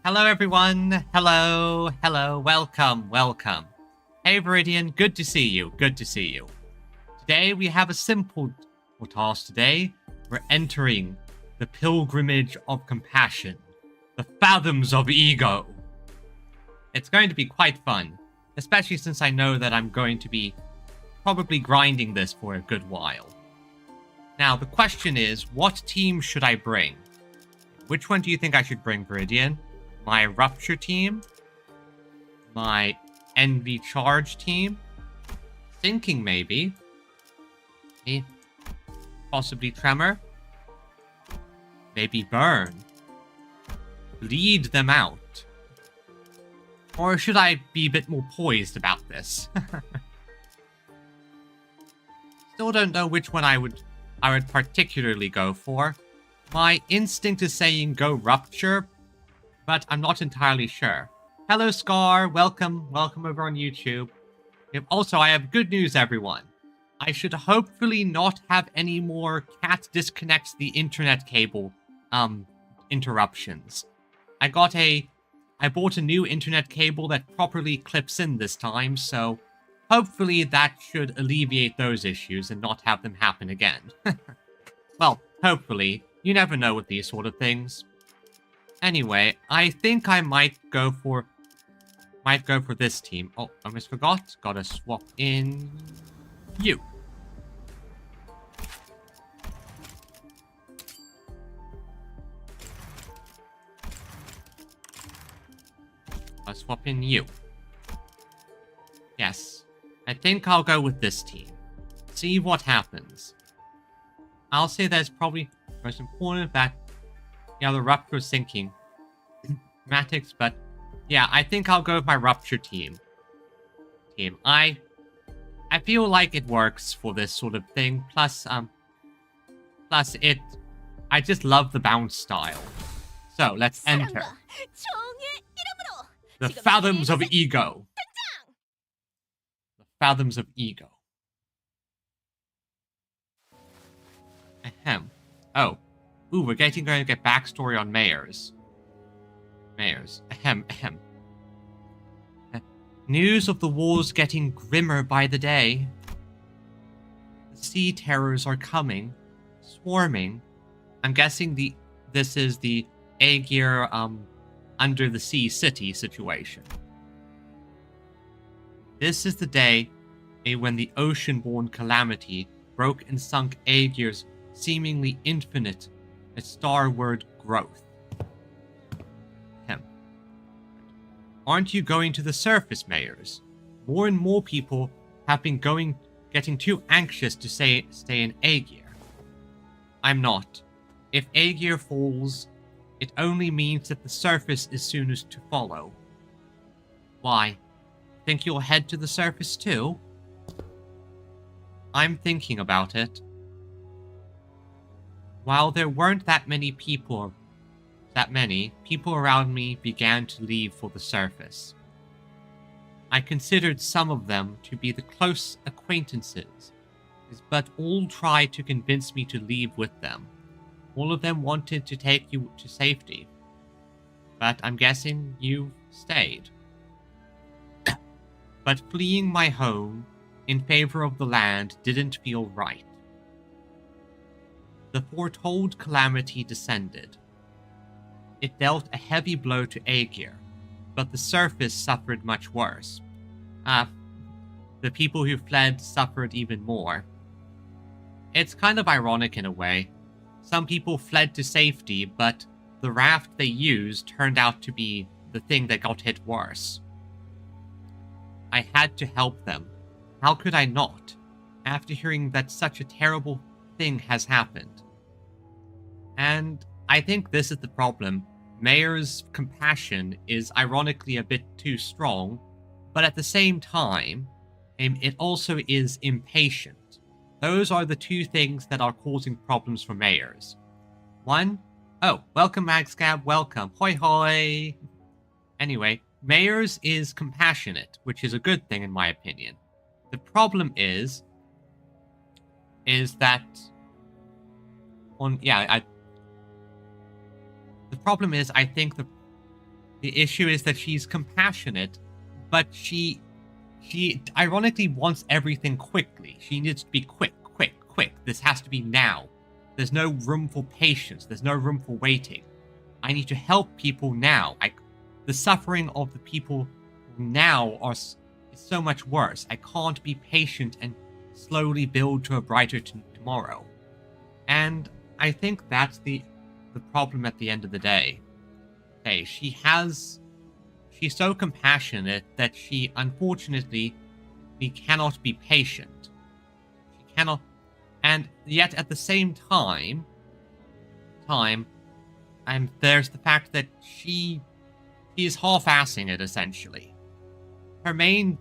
Hello, everyone. Hello. Welcome. Hey, Viridian. Good to see you. Today, we have a simple task today. We're entering the Pilgrimage of Compassion, the Fathoms of Ego. It's going to be quite fun, especially since I know that I'm going to be probably grinding this for a good while. Now, the question is, what team should I bring? Which one do you think I should bring, Viridian? My Rupture team? My Envy Charge team? Thinking maybe. Possibly Tremor? Maybe Burn? Lead them out? Or should I be a bit more poised about this? Still don't know which one I would particularly go for. My instinct is saying go Rupture, but I'm not entirely sure. Hello, Scar. Welcome over on YouTube. Also, I have good news, everyone. I should hopefully not have any more cat disconnects the internet cable interruptions. I bought a new internet cable that properly clips in this time, so hopefully that should alleviate those issues and not have them happen again. Well, hopefully. You never know with these sort of things. Anyway, I think I might go for this team. Oh, I almost forgot. Gotta swap in you. I'll swap in you. Yes. I think I'll go with this team. See what happens. I'll say that's probably most important that the Rupture is sinking. Matics, but yeah, I think I'll go with my Rupture team. I feel like it works for this sort of thing. Plus I just love the bounce style. So let's enter. The Fathoms of Ego. The Fathoms of Ego. Ahem. Oh. Ooh, we're going to get backstory on mayors. Ahem. News of the wars getting grimmer by the day. The sea terrors are coming. Swarming. I'm guessing this is the Aegir under the sea city situation. This is the day when the ocean-born calamity broke and sunk Aegir's seemingly infinite starward growth. Aren't you going to the surface, mayors? More and more people have been getting too anxious to stay in Aegir. I'm not. If Aegir falls, it only means that the surface is soonest to follow. Why? Think you'll head to the surface too? I'm thinking about it. While there weren't that many people around me began to leave for the surface. I considered some of them to be the close acquaintances, but all tried to convince me to leave with them. All of them wanted to take you to safety. But I'm guessing you stayed. But fleeing my home in favor of the land didn't feel right. The foretold calamity descended. It dealt a heavy blow to Aegir, but the surface suffered much worse. The people who fled suffered even more. It's kind of ironic in a way. Some people fled to safety, but the raft they used turned out to be the thing that got hit worse. I had to help them. How could I not, after hearing that such a terrible thing has happened? And I think this is the problem. Mayor's compassion is ironically a bit too strong, but at the same time, it also is impatient. Those are the two things that are causing problems for mayors. One, oh, welcome Magscab, welcome, hoi hoi. Anyway, mayors is compassionate, which is a good thing in my opinion. The problem is that The problem is, I think The issue is that she's compassionate, but she ironically wants everything quickly. She needs to be quick. This has to be now. There's no room for patience. There's no room for waiting. I need to help people now. The suffering of the people now is so much worse. I can't be patient and slowly build to a brighter tomorrow. And I think that's the problem at the end of the day. Okay, she's so compassionate that she unfortunately cannot be patient. She cannot, and yet at the same time, there's the fact that she is half-assing it essentially. The main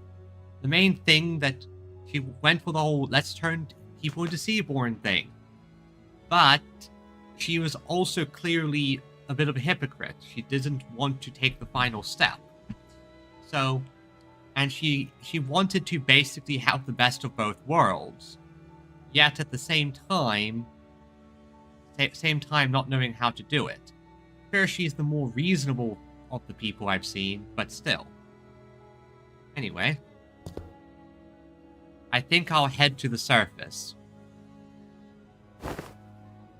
thing that she went for the whole let's turn people into Seaborn thing, but she was also clearly a bit of a hypocrite. She didn't want to take the final step. So, and she wanted to basically have the best of both worlds, yet at the same time not knowing how to do it. Sure, she's the more reasonable of the people I've seen, but still. Anyway, I think I'll head to the surface.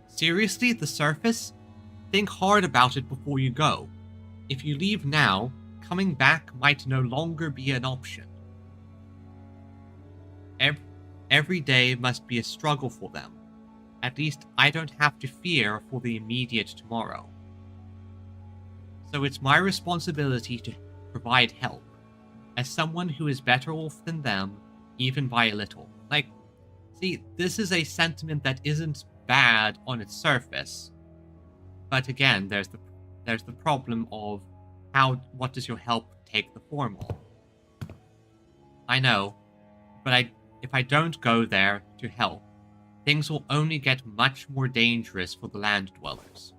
Seriously, the surface? Think hard about it before you go. If you leave now, coming back might no longer be an option. Every day must be a struggle for them. At least I don't have to fear for the immediate tomorrow. So it's my responsibility to provide help, as someone who is better off than them, even by a little. See, this is a sentiment that isn't bad on its surface. But again, there's the problem of what does your help take the form of? I know, but if I don't go there to help, things will only get much more dangerous for the land dwellers.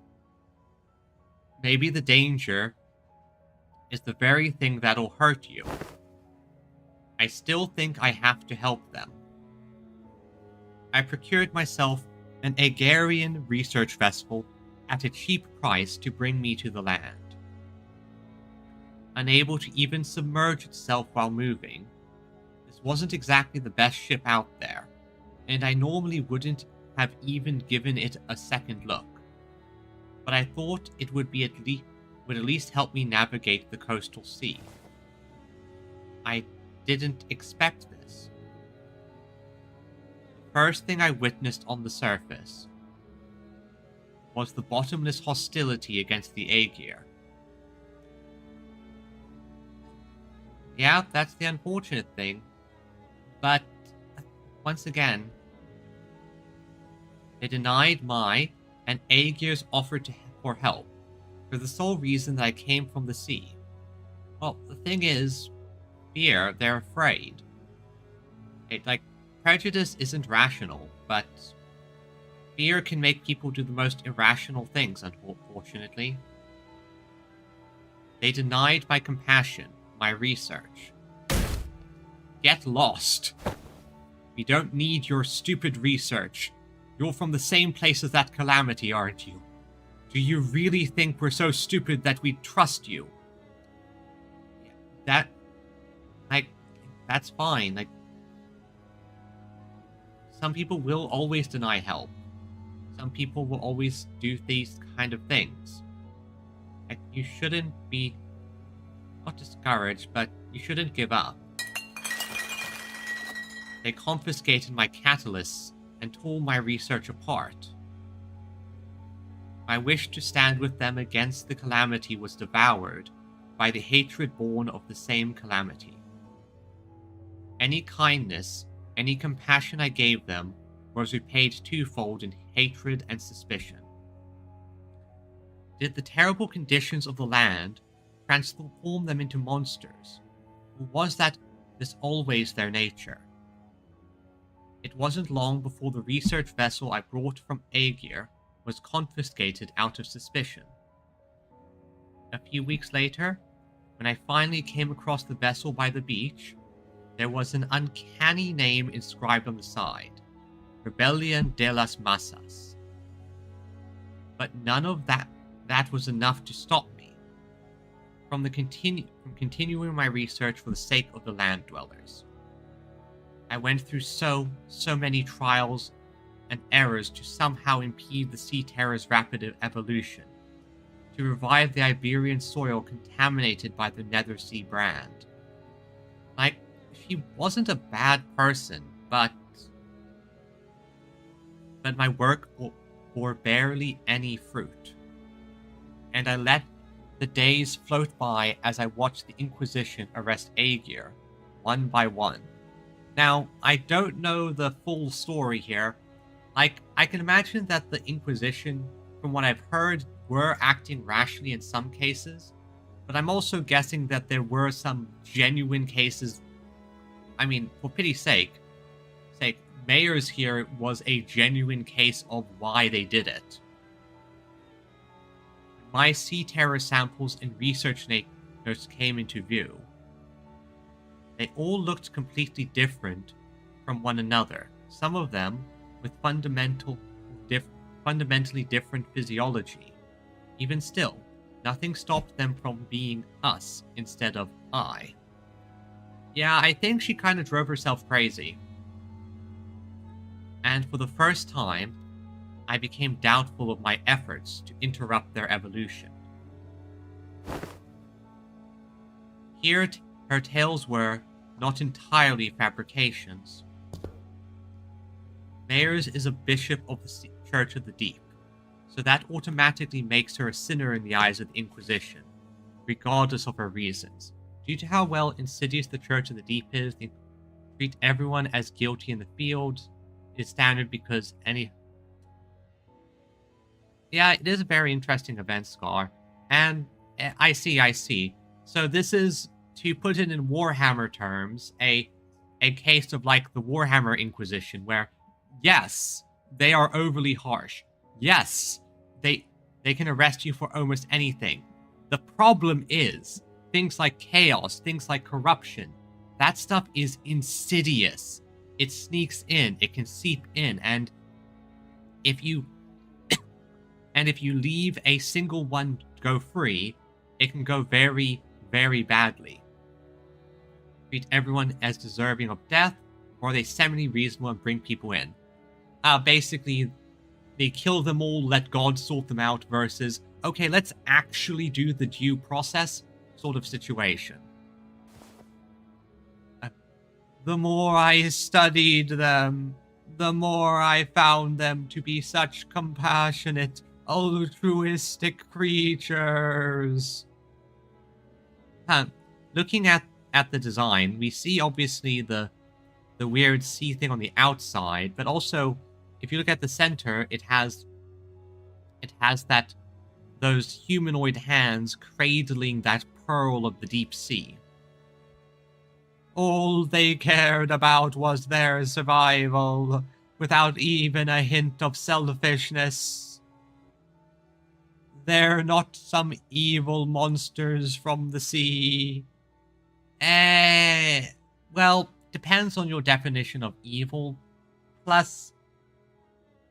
Maybe the danger is the very thing that'll hurt you. I still think I have to help them. I procured myself an Aegarian research vessel at a cheap price to bring me to the land. Unable to even submerge itself while moving, this wasn't exactly the best ship out there, and I normally wouldn't have even given it a second look. But I thought it would at least help me navigate the coastal sea. I didn't expect this. The first thing I witnessed on the surface was the bottomless hostility against the Aegir. Yeah, that's the unfortunate thing. But, once again, they denied my and Aegir's offer for help, for the sole reason that I came from the sea. Well, the thing is, fear, they're afraid. Prejudice isn't rational, but fear can make people do the most irrational things, unfortunately. They denied my compassion, my research. Get lost. We don't need your stupid research. You're from the same place as that calamity, aren't you? Do you really think we're so stupid that we trust you? That's fine. Some people will always deny help. Some people will always do these kind of things. You shouldn't be, not discouraged, but you shouldn't give up. They confiscated my catalysts and tore my research apart. My wish to stand with them against the calamity was devoured by the hatred born of the same calamity. Any kindness, any compassion I gave them was repaid twofold in hatred and suspicion. Did the terrible conditions of the land transform them into monsters, or was this always their nature? It wasn't long before the research vessel I brought from Aegir was confiscated out of suspicion. A few weeks later, when I finally came across the vessel by the beach, there was an uncanny name inscribed on the side: Rebellion de las Masas. But none of that was enough to stop me. from continuing my research for the sake of the land dwellers. I went through so many trials and errors to somehow impede the Sea Terror's rapid evolution, to revive the Iberian soil contaminated by the Nethersea brand. Like, she wasn't a bad person, but my work bore barely any fruit. And I let the days float by as I watched the Inquisition arrest Aegir, one by one. Now, I don't know the full story here. Like, I can imagine that the Inquisition, from what I've heard, were acting rationally in some cases, but I'm also guessing that there were some genuine cases. I mean, for pity's sake, Mayer's here was a genuine case of why they did it. My Sea Terror samples and research notes came into view. They all looked completely different from one another, some of them with fundamentally different physiology. Even still, nothing stopped them from being us instead of I. Yeah, I think she kind of drove herself crazy. And for the first time, I became doubtful of my efforts to interrupt their evolution. Here, her tales were not entirely fabrications. Mayers is a bishop of the Church of the Deep, so that automatically makes her a sinner in the eyes of the Inquisition, regardless of her reasons. Due to how well insidious the Church of the Deep is, they treat everyone as guilty in the field. It's standard because Yeah, it is a very interesting event, Scar. And I see. So this is, to put it in Warhammer terms, a case of like the Warhammer Inquisition, where, yes, they are overly harsh. Yes, they can arrest you for almost anything. The problem is things like chaos, things like corruption. That stuff is insidious. It sneaks in, it can seep in, and if you leave a single one go free, it can go very, very badly. Treat everyone as deserving of death, or they semi-reasonable and bring people in. Basically, they kill them all, let God sort them out, versus, okay, let's actually do the due process sort of situation. The more I studied them, the more I found them to be such compassionate, altruistic creatures. Looking at the design, we see obviously the weird sea thing on the outside, but also, if you look at the center, it has those humanoid hands cradling that pearl of the deep sea. All they cared about was their survival, without even a hint of selfishness. They're not some evil monsters from the sea. Well, depends on your definition of evil. Plus,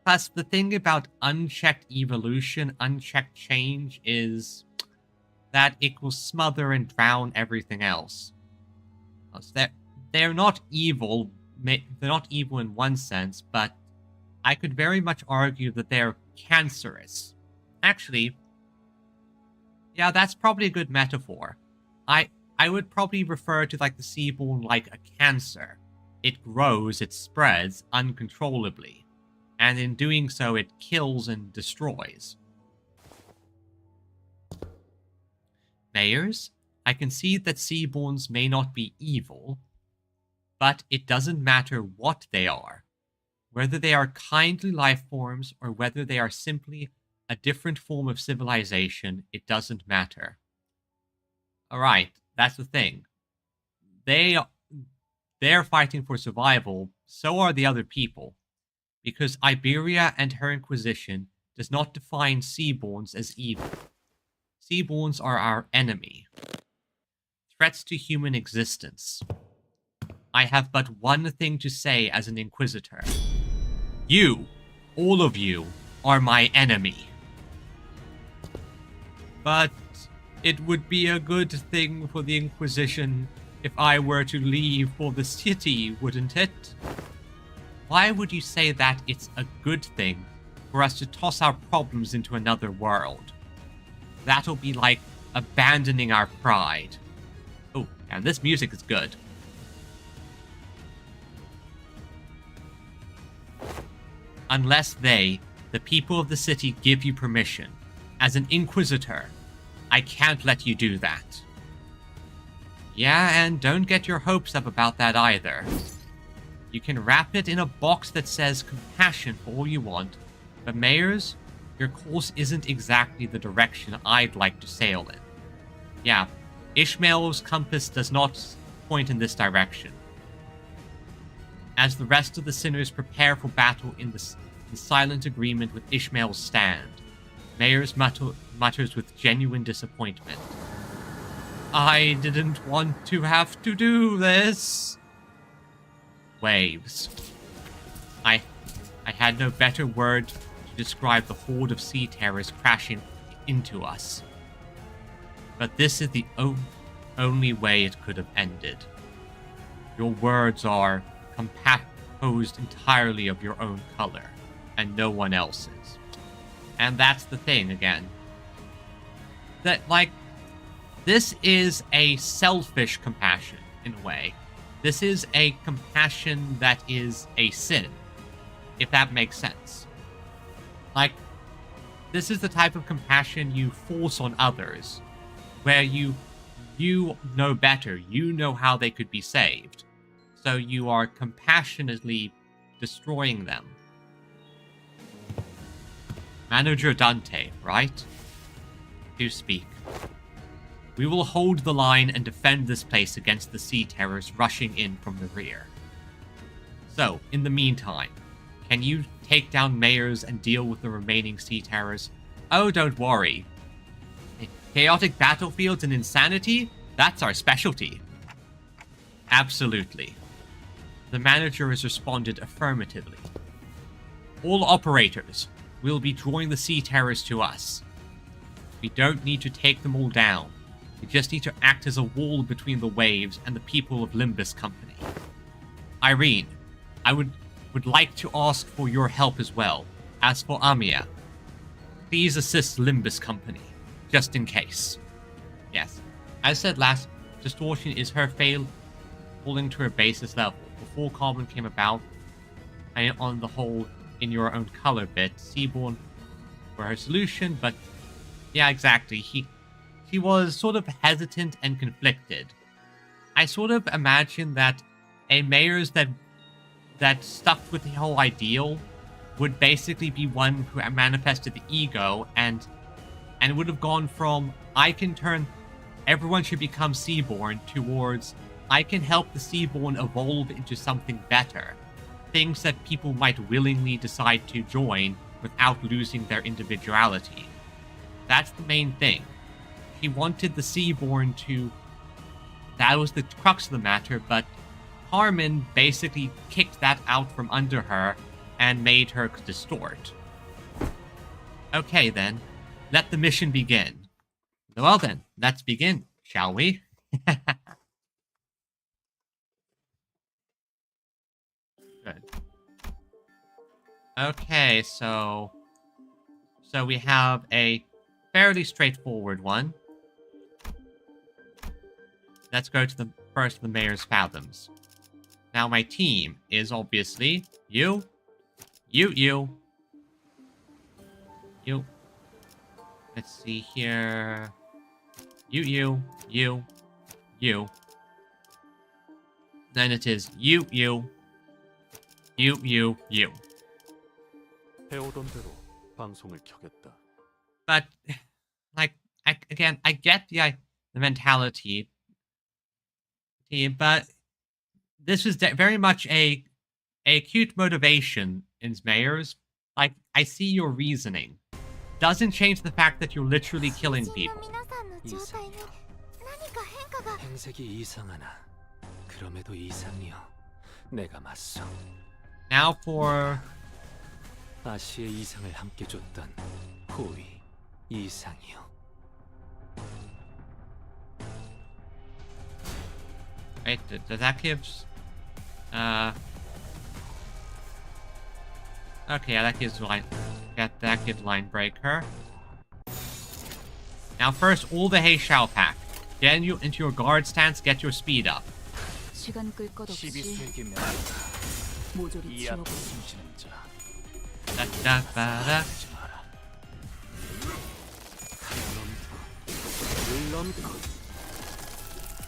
the thing about unchecked evolution, unchecked change, is that it will smother and drown everything else. They're not evil. They're not evil in one sense, but I could very much argue that they're cancerous. Actually, yeah, that's probably a good metaphor. I would probably refer to like the Seaborn like a cancer. It grows, it spreads uncontrollably, and in doing so, it kills and destroys. Mayors, I concede that Seaborns may not be evil, but it doesn't matter what they are. Whether they are kindly life forms or whether they are simply a different form of civilization, it doesn't matter. Alright, that's the thing. They're fighting for survival, so are the other people. Because Iberia and her Inquisition does not define Seaborns as evil. Seaborns are our enemy. Threats to human existence. I have but one thing to say as an Inquisitor. You, all of you, are my enemy. But It would be a good thing for the Inquisition if I were to leave for the city, wouldn't it? Why would you say that it's a good thing for us to toss our problems into another world? That'll be like abandoning our pride. Oh, and this music is good. Unless they, the people of the city, give you permission. As an Inquisitor, I can't let you do that. Yeah, and don't get your hopes up about that either. You can wrap it in a box that says compassion for all you want, but mayors, your course isn't exactly the direction I'd like to sail in. Yeah, Ishmael's compass does not point in this direction. As the rest of the sinners prepare for battle in silent agreement with Ishmael's stand, Mayors mutters with genuine disappointment. I didn't want to have to do this. Waves. I had no better word to describe the horde of sea terrors crashing into us. But this is the only way it could have ended. Your words are composed entirely of your own color, and no one else's. And that's the thing, again. That, like, this is a selfish compassion, in a way. This is a compassion that is a sin, if that makes sense. Like, this is the type of compassion you force on others, where you know better, you know how they could be saved, so you are compassionately destroying them. Manager Dante, right? To speak. We will hold the line and defend this place against the sea terrors rushing in from the rear. So, in the meantime, can you take down mayors and deal with the remaining sea terrors? Oh, don't worry. Chaotic battlefields and insanity? That's our specialty. Absolutely. The manager has responded affirmatively. All operators will be drawing the sea terrors to us. We don't need to take them all down. We just need to act as a wall between the waves and the people of Limbus Company. Irene, I would like to ask for your help as well. As for Amia, please assist Limbus Company, just in case. Yes, as said last, distortion is her falling to her basis level. Before Carbon came about, and on the whole, in your own color bit, Seaborn were her solution, but yeah, exactly. He was sort of hesitant and conflicted. I sort of imagine that a mayors that stuck with the whole ideal would basically be one who manifested the ego and would have gone from everyone should become Seaborn towards I can help the Seaborn evolve into something better. Things that people might willingly decide to join without losing their individuality. That's the main thing. She wanted the Seaborn to... That was the crux of the matter, but Carmen basically kicked that out from under her and made her distort. Okay then, let the mission begin. Well then, let's begin, shall we? Good. Okay, so we have a fairly straightforward one. Let's go to the first of the Mayor's Fathoms. Now my team is obviously you. Let's see here. You. Then it is you. 해오던 대로 방송을 켜겠다. But, like, I get the mentality, but this is very much a acute motivation in mayors. Like, I see your reasoning. Doesn't change the fact that you're literally killing people. 행색이 이상하나. 그럼에도 이상이여. 내가 맞서. Now for 아시의 이상을 함께 줬던 호위 이상이여. Wait, does that give... Okay, yeah, that gives line... That gives line breaker. Now first, all the Hei Shao pack. Get you into your guard stance, get your speed up. 시간 끌 것 없이 12세기 면 모조리 이 치워버려. 앞에 숨쉬는 자 Da-da-ba-da. 하지 마라. 물 넘고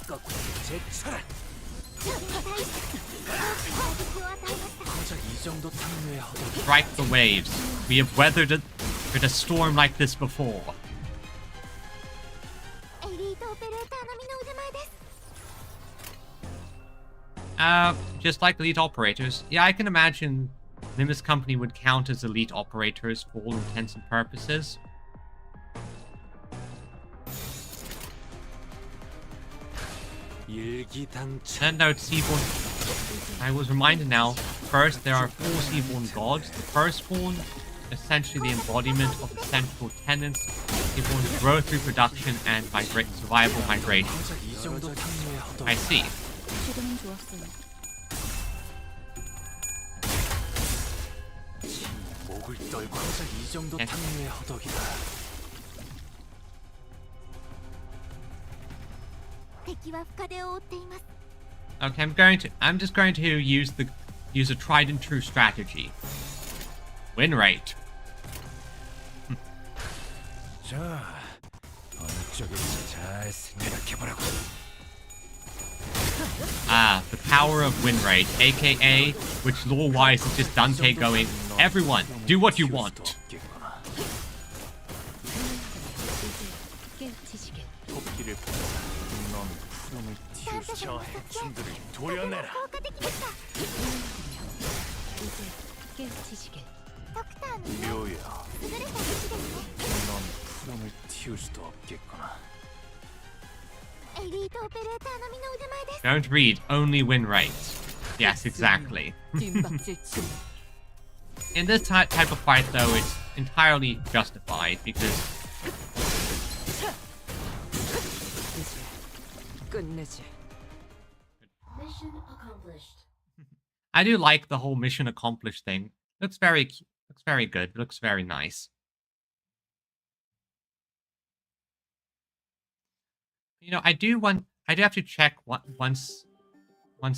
거꾸로 제철. 고작 이 정도 탕류의 허덕이 Strike the waves. We have weathered a storm like this before. エリートオペレーター並みの腕前です。 Just like elite operators. Yeah, I can imagine Limbus Company would count as elite operators for all intents and purposes. 일기당천. And note, Seaborn. I was reminded now. First, there are 4 Seaborn gods. The firstborn, essentially the embodiment of the central tenets. Seaborn's growth, reproduction, and survival migration. 고작 이 정도 탕류의 허덕이 I see. 지금은 좋았어요. 목을 떨고 고작 이 정도 네. 탕류의 허덕이다. 敵は深手を負っています。 Okay, I'm just going to use a tried and true strategy. Win rate. 자, 어느 쪽인지 잘 생각해보라고. The power of win rate, aka, which lore-wise is just Dante going, everyone, do what you want. 깨우치시게. 토끼를 보자. 넌 푸름을 틔울 저 해충들을 도려내라. 効果的でした。 이제 깨우치시게. ドクターの 묘야, 優れた武士ですね。 넌 푸름을 틔울 수도 없겠구나. エリートオペレーター並みの腕前です。 Don't read, only win rate. Yes, exactly. 뒷박질치. In this type of fight, though, it's entirely justified because 이제 끝내지. Mission accomplished. I do like the whole mission accomplished thing. Looks very good. Looks very nice. You know, I do have to check once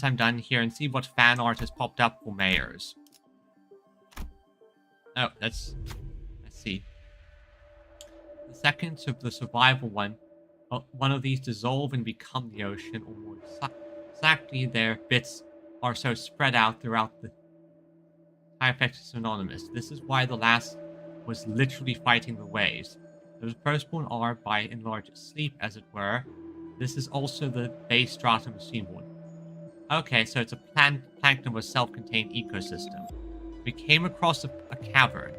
I'm done here and see what fan art has popped up for mayors. Oh, let's see. The second of the survival one of these dissolve and become the ocean, or more exactly, their bits are so spread out throughout the high effect is synonymous. This is why the last was literally fighting the waves. Those firstborn are, by and large, asleep, as it were. This is also the base stratum of Seaborn. Okay, so it's a plankton of a self-contained ecosystem. We came across a cavern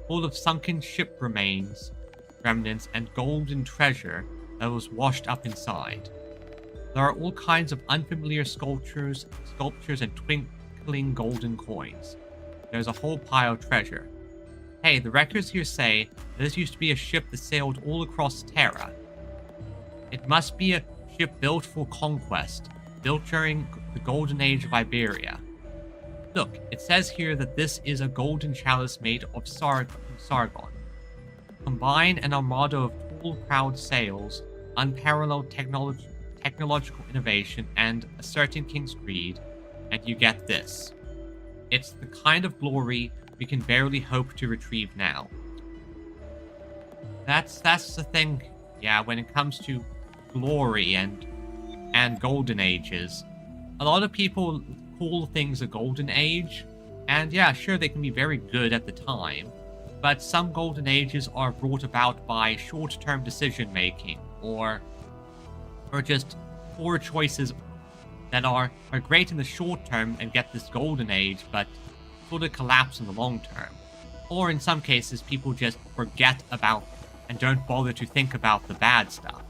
full of sunken ship remnants, and golden treasure that was washed up inside. There are all kinds of unfamiliar sculptures, and twinkling golden coins. There's a whole pile of treasure. Hey, the records here say this used to be a ship that sailed all across Terra. It must be a ship built for conquest, built during the golden age of Iberia. Look, it says here that this is a golden chalice made of Sargon. Combine an armada of tall proud sails, unparalleled technological innovation, and a certain king's greed, and you get this. It's the kind of glory we can barely hope to retrieve now. That's the thing, yeah, when it comes to glory and golden ages. A lot of people call things a golden age, and yeah, sure, they can be very good at the time, but some golden ages are brought about by short-term decision-making, or just poor choices that are great in the short term and get this golden age, but sort of collapse in the long term. Or in some cases, people just forget about and don't bother to think about the bad stuff.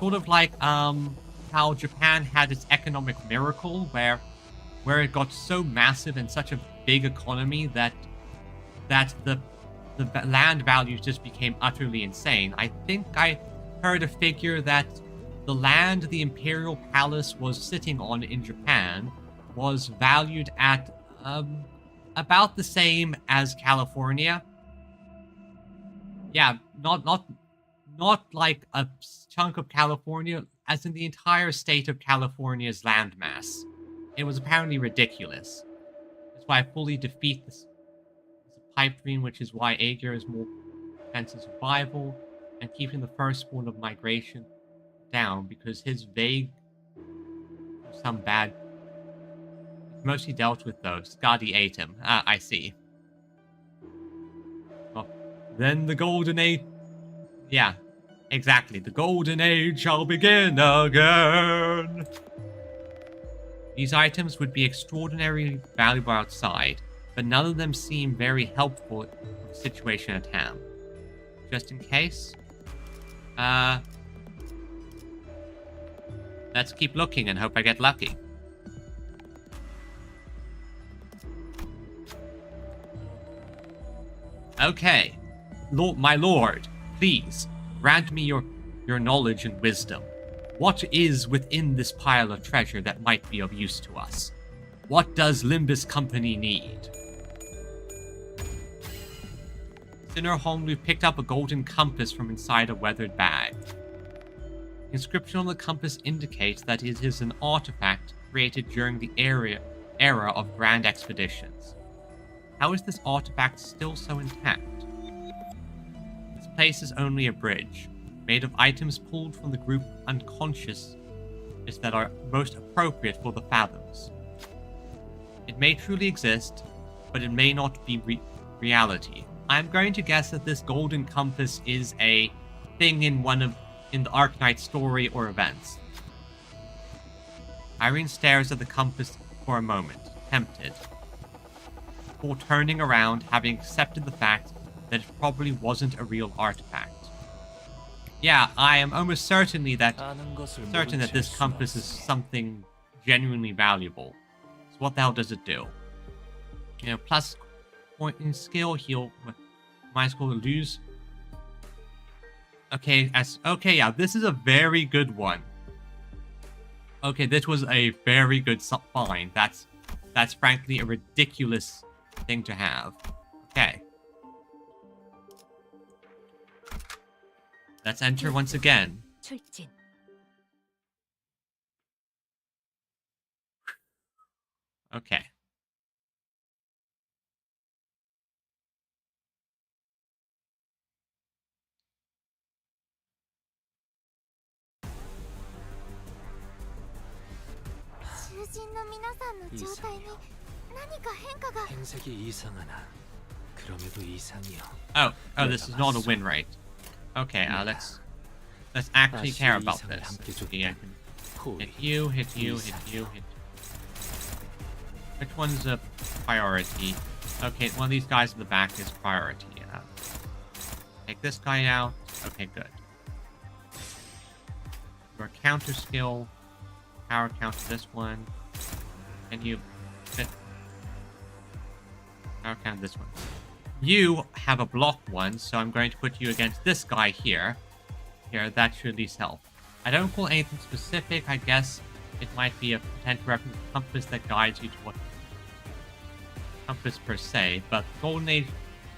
Sort of like how Japan had its economic miracle, where it got so massive and such a big economy that the land values just became utterly insane. I think I heard a figure that the land the Imperial Palace was sitting on in Japan was valued at about the same as California. Yeah, not like a chunk of California, as in the entire state of California's landmass. It was apparently ridiculous. That's why I fully defeat this pipe dream, which is why Aegir is more defense and survival, and keeping the firstborn of migration down, because his vague some bad mostly dealt with those. Skadi ate him. I see. Oh, then the golden age. Yeah, exactly. The golden age shall begin again. These items would be extraordinarily valuable outside, but none of them seem very helpful for the situation at hand. Just in case. Let's keep looking and hope I get lucky. Okay. My lord, please, grant me your knowledge and wisdom. What is within this pile of treasure that might be of use to us? What does Limbus Company need? Sinner Honglu picked up a golden compass from inside a weathered bag. The inscription on the compass indicates that it is an artifact created during the era of grand expeditions. How is this artifact still so intact? This place is only a bridge, made of items pulled from the group unconscious that are most appropriate for the Fathoms. It may truly exist, but it may not be reality. I'm going to guess that this golden compass is a thing in the Arknights story or events. Irene stares at the compass for a moment, tempted, before turning around, having accepted the fact that it probably wasn't a real artifact. Yeah, I am almost certain that this compass is something genuinely valuable. So what the hell does it do? You know, plus point in skill, heal. Might as well lose. Okay, yeah, this is a very good one. Okay, this was a very good find. That's frankly a ridiculous thing to have. Okay. Let's enter once again. 출진. Okay. Oh, this is not a win rate. Okay, let's actually care about this. Yeah, I can hit you. Which one's a priority? Okay, one of these guys in the back is priority. Take this guy out. Okay, good. Your counter skill. Power counter this one. And you power counter this one. You have a block one, so I'm going to put you against this guy here. Here, that should at least help. I don't call anything specific. I guess it might be a potential reference compass that guides you to what compass per se. But Golden Age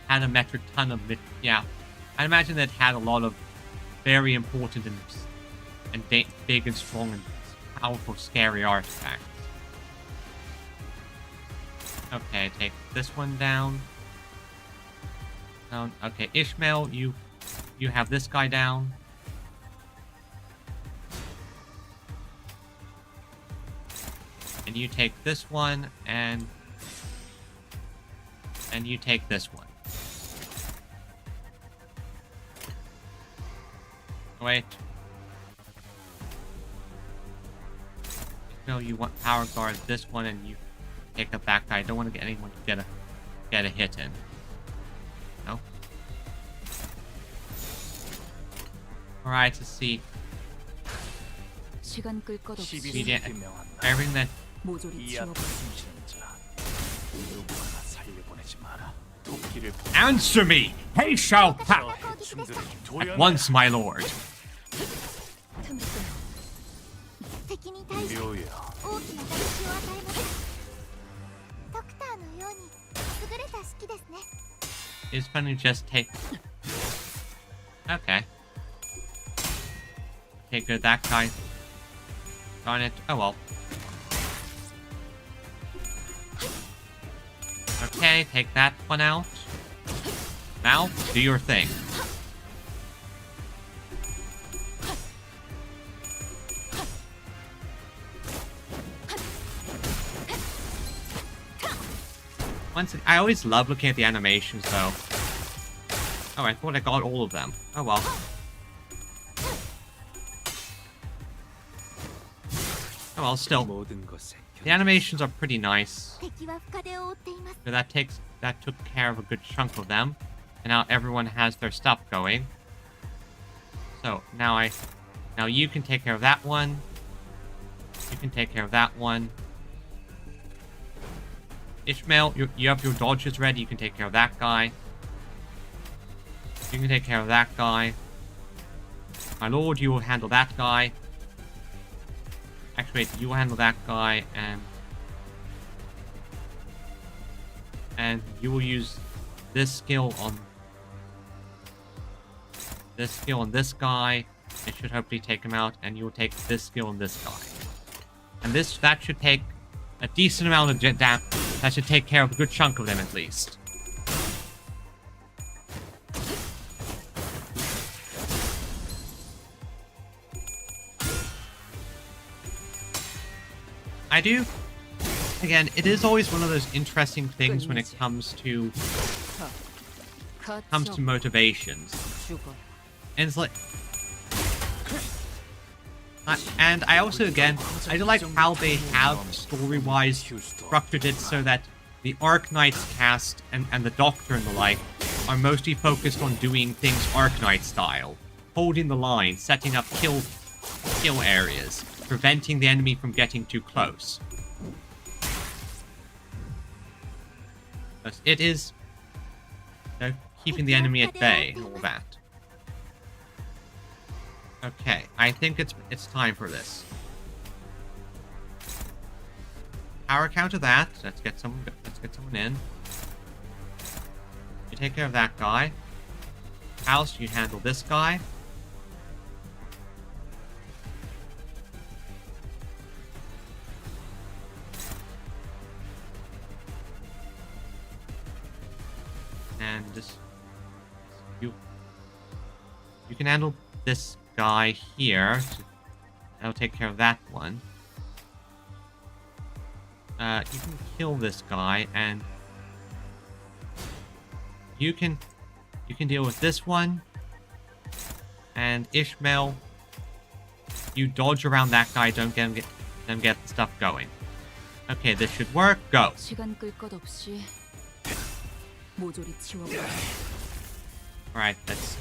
had a metric ton of yeah. I imagine that it had a lot of very important and big and strong and powerful, scary artifacts. Okay, take this one down. Okay, Ishmael, you have this guy down. And you take this one, and you take this one. Wait. No, you want power guard this one, and you pick up that guy. I don't want to get anyone to get a hit in. No. Alright, let's see. 시간 끌 것 없이 Everything that 모조리 지워버려. answer me, he shall pass at once, my lord. 式ですね。 It's funny just take... Okay. Okay, good, that guy. Darn it. Oh well. Okay, take that one out. Now, do your thing. I always love looking at the animations, though. Oh, I thought I got all of them. Oh well. Oh well, still. The animations are pretty nice. 敵は深手を負っています。 So that took care of a good chunk of them. And now everyone has their stuff going. So now you can take care of that one. You can take care of that one. Ishmael, you have your dodges ready. You can take care of that guy. You can take care of that guy. My lord, you will handle that guy. Actually, wait, you will handle that guy, and you will use this skill on this guy. It should hopefully take him out, and you will take this skill on this guy. And that should take a decent amount of damage. That should take care of a good chunk of them at least. I do. Again, it is always one of those interesting things when it comes to motivations. And it's like, and I also, again, I do like how they have story-wise structured it so that the Arknights cast and the Doctor and the like are mostly focused on doing things Arknight style, holding the line, setting up kill areas, preventing the enemy from getting too close. It is, you know, keeping the enemy at bay and all that. Okay, I think it's time for this. Power counter that. Let's get someone in. You take care of that guy. House, you handle this guy. And this, you can handle this guy here. I'll take care of that one. You can kill this guy, and you can deal with this one. And Ishmael, you dodge around that guy. Don't get them get the stuff going. Okay, this should work. Go. Alright, that's...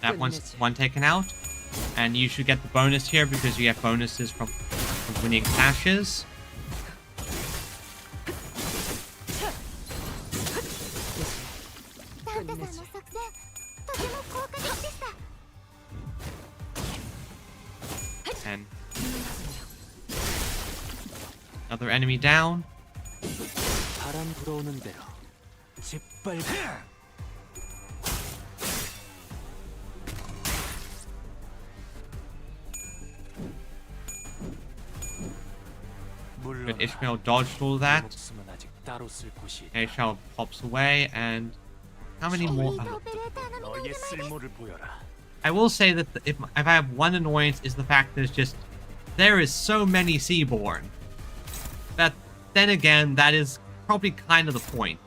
That one's one taken out. And you should get the bonus here because you get bonuses from winning clashes. And another enemy down. But Ishmael dodged all that. Ishmael pops away, and how many more? I will say that if I have one annoyance is the fact that there is so many Seaborn. That then again, that is probably kind of the point.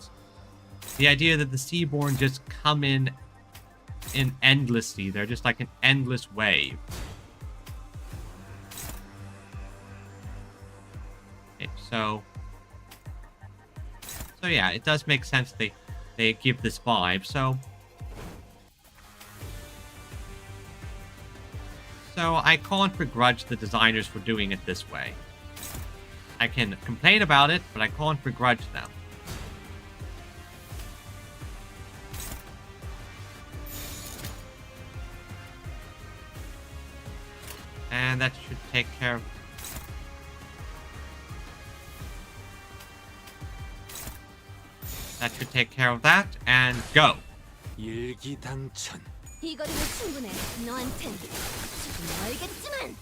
The idea that the Seaborn just come in endlessly. They're just like an endless wave. Okay, so yeah, it does make sense they give this vibe. So I can't begrudge the designers for doing it this way. I can complain about it, but I can't begrudge them. And that should take care of That should take care of that. And go. 일기당천. 이 거리는 충분해. 너한텐 지금 알겠지만.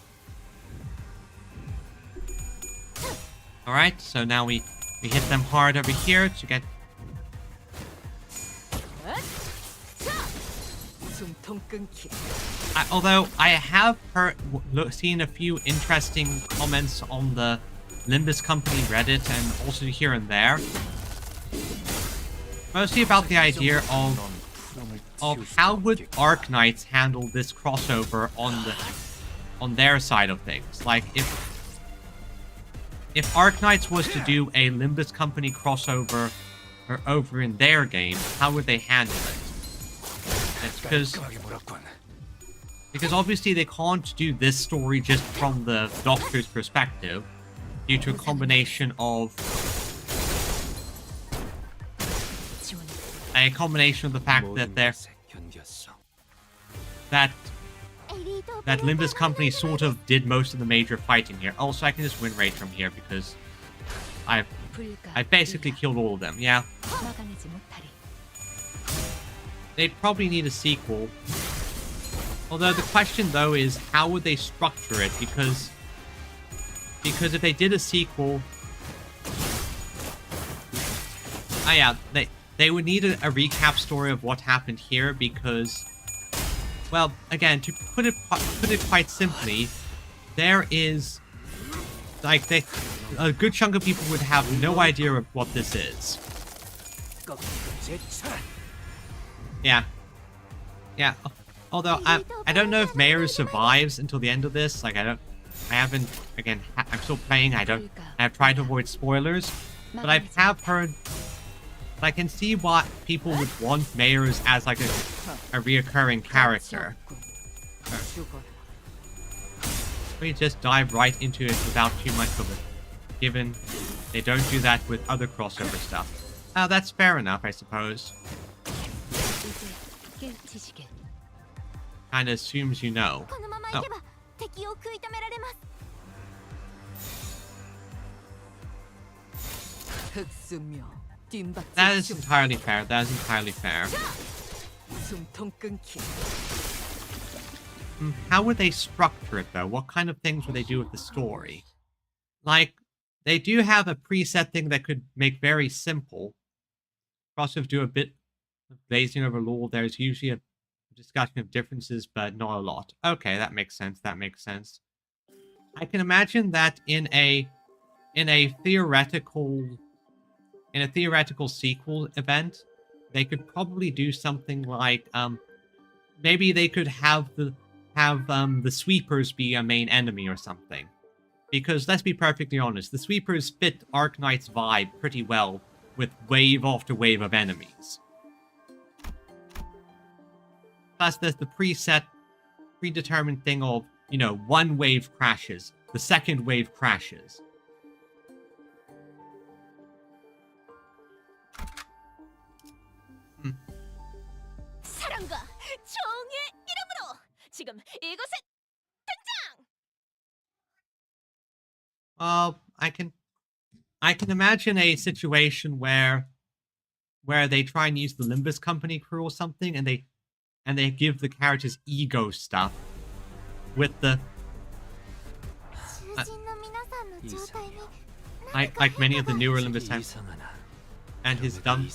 Alright, so now we hit them hard over here to get... 숨통 끊기. although I have seen a few interesting comments on the Limbus Company Reddit and also here and there. Mostly about the idea of how would Arknights handle this crossover on their side of things. Like if Arknights was to do a Limbus Company crossover or over in their game, how would they handle it? It's because obviously they can't do this story just from the Doctor's perspective due to a combination of the fact that that Limbus Company sort of did most of the major fighting here. Also, I can just win rate from here because I basically killed all of them. Yeah. They'd probably need a sequel. Although the question though is how would they structure it? Because if they did a sequel, they would need a recap story of what happened here because, well, again, to put it quite simply, there is like a good chunk of people would have no idea of what this is. Yeah. Although I don't know if Mayor survives until the end of this. Like I'm still playing. I've tried to avoid spoilers, but I have heard. I can see what people would want Mayors as like a reoccurring character. We just dive right into it without too much of it, given they don't do that with other crossover stuff. That's fair enough, I suppose. Kinda assumes you know. Oh. That is entirely fair. How would they structure it, though? What kind of things would they do with the story? Like, they do have a preset thing that could make very simple. Also do a bit of glazing over lore. There's usually a discussion of differences, but not a lot. Okay, that makes sense. I can imagine that in a theoretical sequel event, they could probably do something like maybe they could have the sweepers be a main enemy or something. Because let's be perfectly honest, the sweepers fit Arknight's vibe pretty well with wave after wave of enemies. Plus, there's the predetermined thing of, one wave crashes, the second wave crashes. 사랑과 정의 이름으로 지금 이곳에 등장! I can imagine a situation where they try and use the Limbus Company crew or something, and they give the characters ego stuff with the like many of the newer Limbus have, and his dumb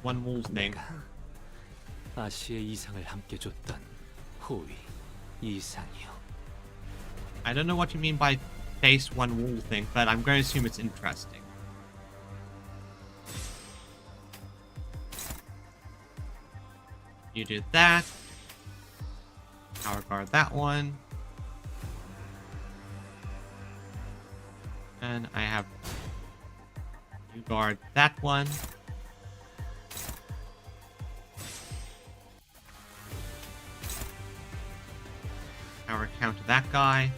one wall thing. 아시의 이상을 함께 줬던 호위 이상이요. I don't know what you mean by face one wall thing, but I'm going to assume it's interesting. You did that. Power guard that one. And I have you guard that one. Power counter that guy.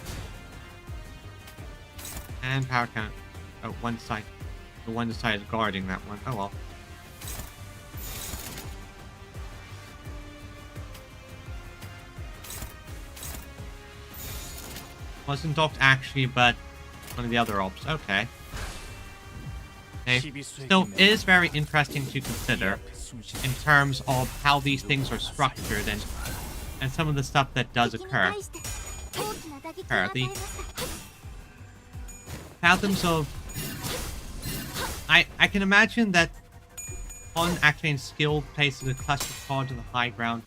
And power count. Oh, one side. The one side is guarding that one. Oh well. Wasn't docked actually, but one of the other ops. Okay. Okay. Still is very interesting to consider in terms of how these things are structured and some of the stuff that does occur. The Fathoms of... I can imagine that on actually in skill places a cluster cards on the high ground.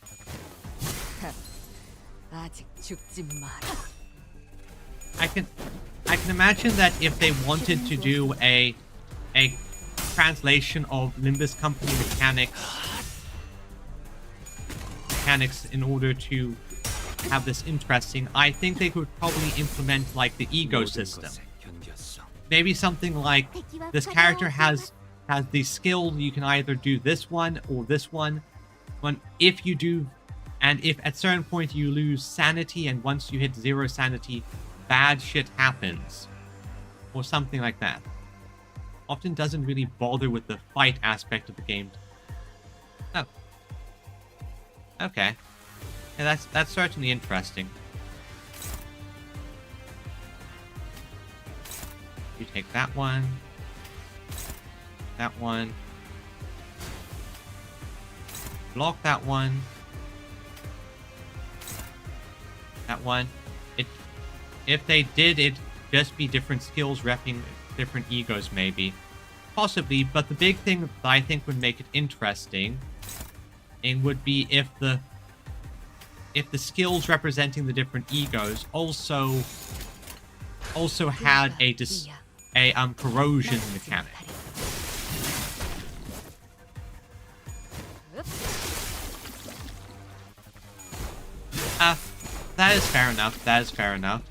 아직 죽지 마라. I can imagine that if they wanted to do a translation of Limbus company mechanics in order to have this interesting, I think they could probably implement like the ego system. Maybe something like this character has the skill, you can either do this one or this one. If you do, and if at certain point you lose sanity, and once you hit 0 sanity, bad shit happens. Or something like that. Often doesn't really bother with the fight aspect of the game. Oh. Okay. Yeah, that's certainly interesting. You take that one. That one. Block that one. That one. If they did, it'd just be different skills repping different egos, maybe. Possibly, but the big thing that I think would make it interesting would be if the skills representing the different egos also had a corrosion mechanic. That is fair enough. That is fair enough.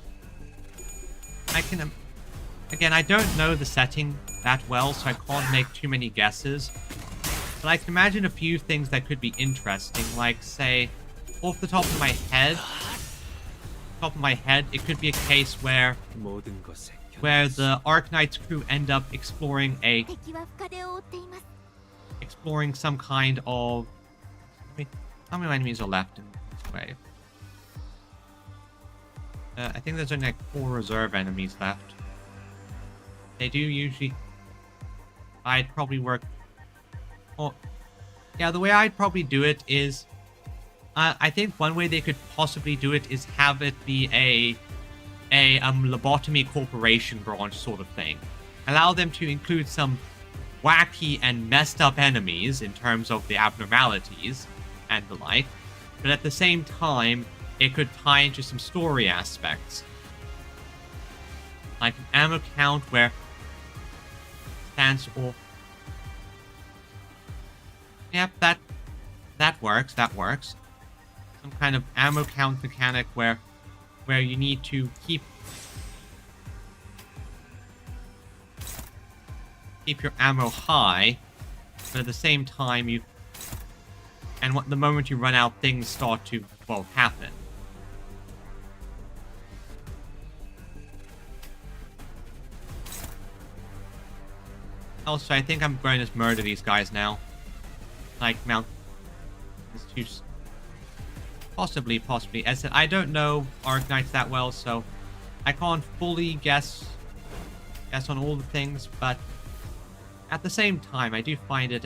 Again, I don't know the setting that well, so I can't make too many guesses. But I can imagine a few things that could be interesting, like, say, off the top of my head, it could be a case where the Arknights crew end up exploring some kind of... How many enemies are left in this wave? I think there's only like 4 reserve enemies left. They do usually... I'd probably work... Oh, yeah, the way I'd probably do it is... I think one way they could possibly do it is have it be a lobotomy corporation branch sort of thing. Allow them to include some wacky and messed up enemies in terms of the abnormalities and the like. But at the same time, it could tie into some story aspects. Like an ammo count where stands for... Yep, that works, that works. Some kind of ammo count mechanic where you need to keep your ammo high, but at the same time the moment you run out, things start to, well, happen. Also, I think I'm going to just murder these guys now. Like, mount... Possibly. As I said, I don't know Arknights that well, so I can't fully guess on all the things, but at the same time, I do find it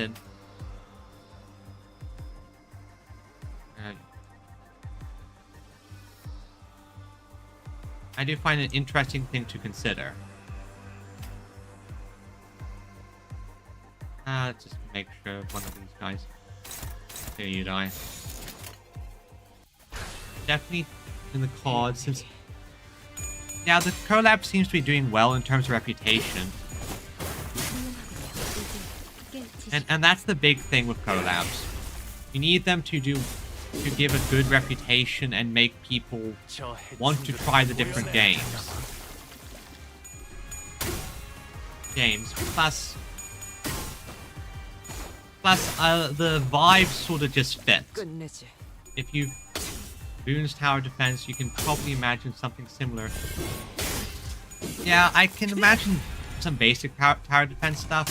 I do find it an interesting thing to consider. Let's just make sure one of these guys... Here you die. Definitely in the cards, since... Now, the collab seems to be doing well in terms of reputation. And that's the big thing with collabs. You need them to give a good reputation and make people want to try the different games. Plus, the vibe sort of just fits. If you Boon's tower defense, you can probably imagine something similar. Yeah, I can imagine some basic tower defense stuff.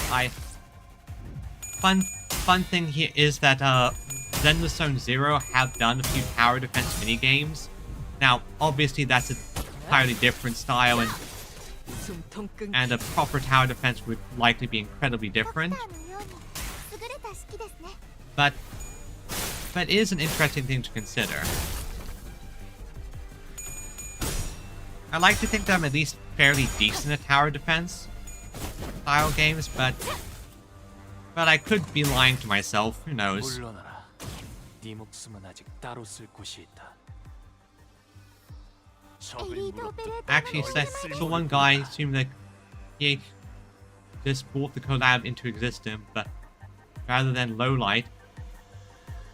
Fun thing here is that Zenless Zone Zero have done a few tower defense mini games. Now, obviously, that's an entirely different style, and 숨통 끊기. and a proper tower defense would likely be incredibly different. ドクターのように優れた式ですね。 But it is an interesting thing to consider. I like to think that I'm at least fairly decent at tower defense style games, but I could be lying to myself. Who knows? 물러나라. 네 목숨은 아직 따로 쓸 곳이 있다. エリートオペレーター Actually, so one guy seemed like he just brought the collab into existence, but rather than Lowlight,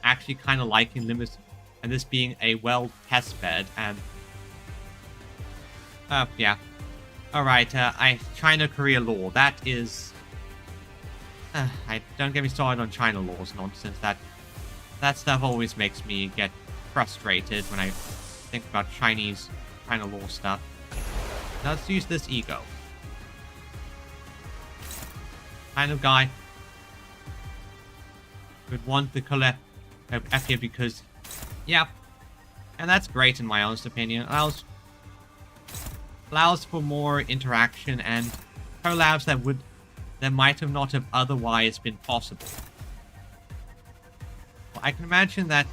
actually kind of liking Limbus and this being a well test bed. And yeah, all right. China-Korea law. That is. I don't get me started on China laws nonsense. That stuff always makes me get frustrated when I think about China law stuff. Now let's use this ego. Kind of guy would want the collab of FA because, yeah, and that's great in my honest opinion. Allows for more interaction and collabs that might have not have otherwise been possible. Well, I can imagine that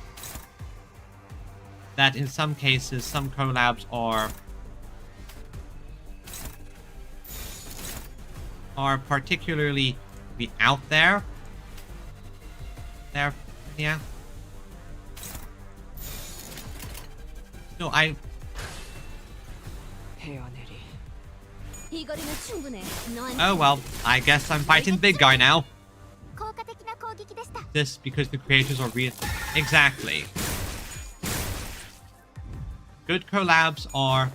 in some cases some collabs are particularly out there. Yeah. So 헤어내리. 이 거리는 충분해. 너한테 oh well, I guess I'm fighting the big guy now. 効果的な攻撃でした。 This because the creators are real. Exactly. Good collabs are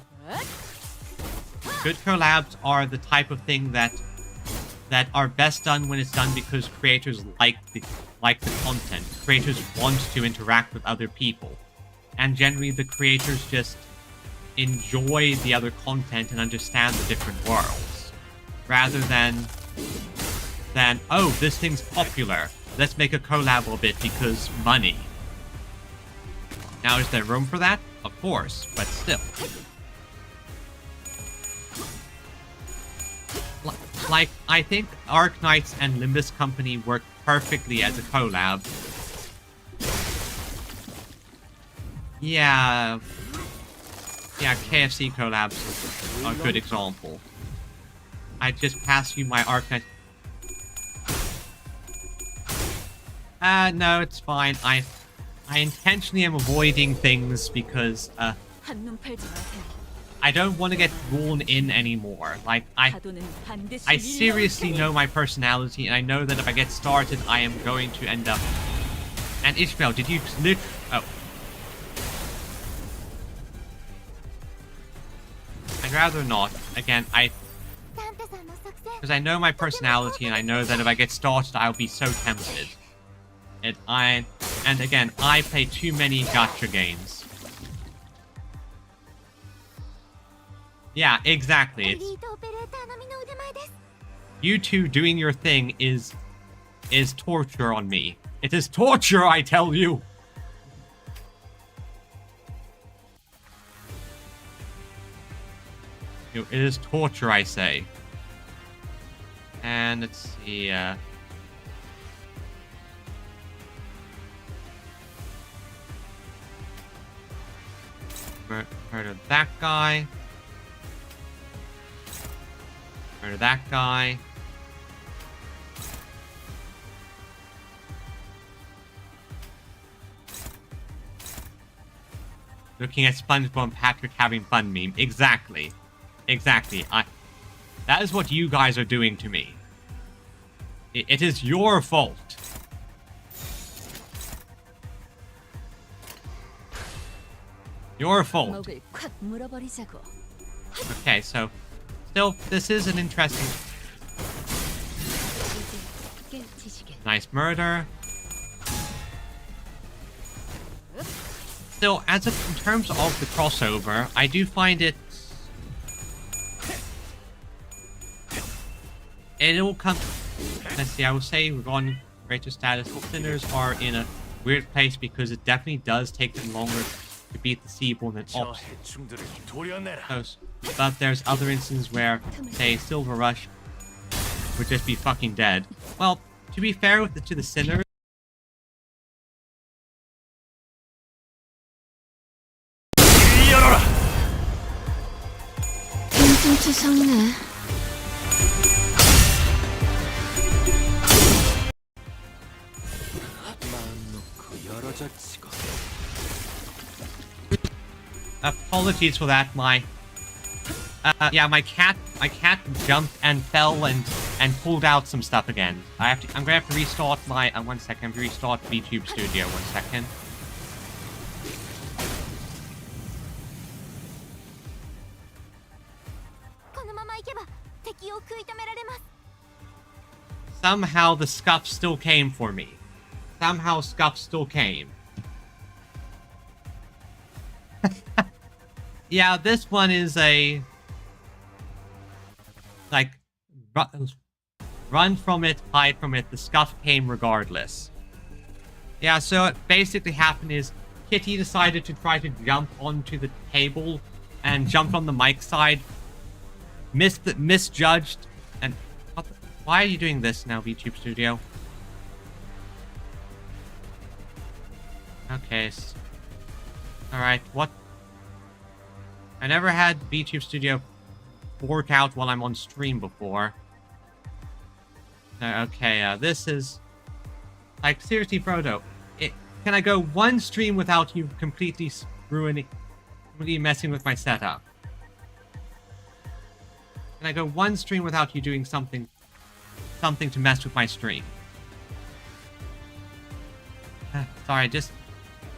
the type of thing that are best done when it's done because creators like the content. Creators want to interact with other people, and generally the creators just enjoy the other content and understand the different worlds, rather than oh, this thing's popular, let's make a collab of it because money. Now, is there room for that? Of course, but still. Like, I think Arknights and Limbus Company work perfectly as a collab. Yeah, KFC collabs are a good example. I just passed you my Arknight. No, it's fine. I intentionally am avoiding things because 한눈 팔지 마세요. I don't want to get drawn in anymore. Like 파도는 반드시 I 밀려올 seriously 테니. know my personality, and I know that if I get started, I am going to end up. And Ishmael, did you live? Oh. I'd rather not. Again,サンタさんの作戦 because I know my personality, and I know that if I get started, I'll be so tempted. And again, I play too many gacha games. Yeah, exactly. エ It's リートオペレーター並みの腕前です。 you two doing your thing is torture on me. It is torture, I tell you. It is torture, I say. And let's see. Murder that guy. Murder that guy. Looking at SpongeBob and Patrick having fun meme. Exactly. Exactly. That is what you guys are doing to me. It is your fault. Your fault. 목을 콱 물어버리자고. Okay, so still, this is an interesting, 이제 깨우치시게. nice murder. Still, in terms of the crossover, I do find it'll come. Let's see. I will say regarding greater status, sinners are in a weird place because it definitely does take them longer to beat the Seaborn and 저 Ops. 해충들을 도려내라. But there's other instances where, say, Silver Rush would just be fucking dead. Well, to be fair to the Sinner, 열어라. 빈승추성네. 마음 놓고 열어져 치고. apologies for that. My cat jumped and fell and pulled out some stuff again. I'm gonna have to restart my 1 second. I'm gonna restart VTube Studio 1 second. Somehow the scuff still came for me. Somehow scuff still came. Yeah, this one is a like run from it, hide from it. The scuff came regardless. Yeah, so what basically happened is Kitty decided to try to jump onto the table and jumped on the mic side, misjudged, and why are you doing this now, VTube Studio? Okay. Alright, what? I never had VTube Studio work out while I'm on stream before. Okay, this is... Like, seriously, Frodo, can I go one stream without you completely really messing with my setup? Can I go one stream without you doing something to mess with my stream? Sorry, just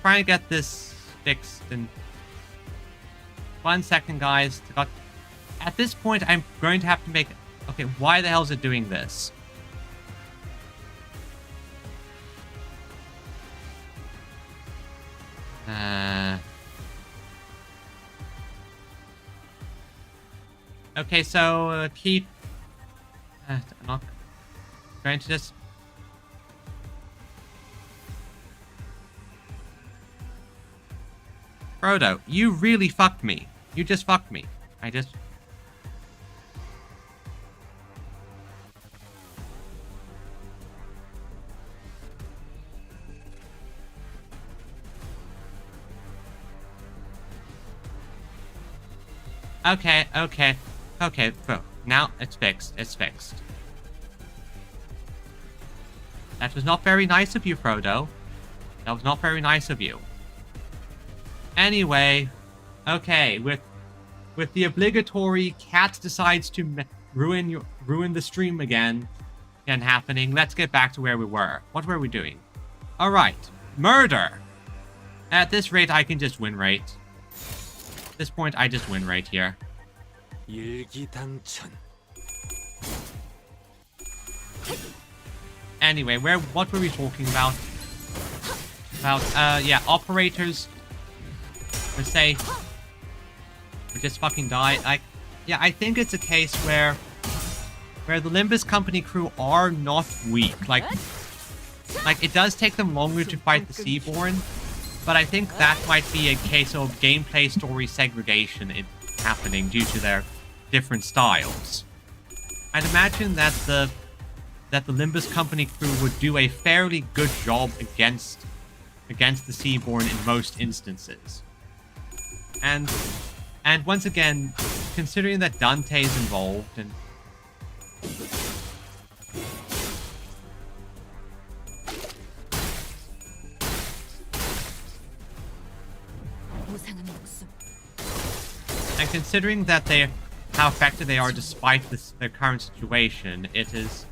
trying to get this fixed and... 1 second, guys. At this point, I'm going to have to make... Okay, why the hell is it doing this? Okay, so keep... I'm not going to just... Frodo, you really fucked me. You just fucked me. I just... Okay, bro. Now it's fixed. It's fixed. That was not very nice of you, Frodo. That was not very nice of you. Anyway, okay, with the obligatory cat decides to ruin the stream again happening, let's get back to where we were. What were we doing? All right, murder. At this rate, I can just win rate. At this point, I just win rate here. Anyway, what were we talking about? Yeah, operators. Would say, would just fucking die. Like, yeah, I think it's a case where the Limbus company crew are not weak. Like it does take them longer to fight the Seaborn, but I think that might be a case of gameplay story segregation happening due to their different styles. I'd imagine that the Limbus company crew would do a fairly good job against the Seaborn in most instances. And once again, considering that Dante is involved and... And considering that how effective they are despite their current situation, it is...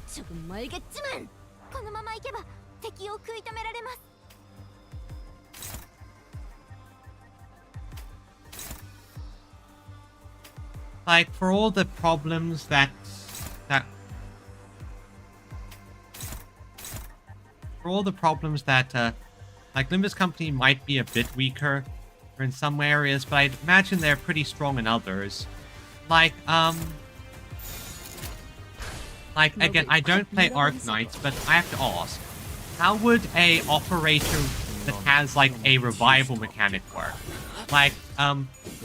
조금 멀겠지만 このまま行けば敵を食い止められます Like, for all the problems that like Limbus Company might be a bit weaker in some areas, but I'd imagine they're pretty strong in others. Like Like, again, I don't play Arknights, but I have to ask, how would a operator that has, like, a revival mechanic work? Like,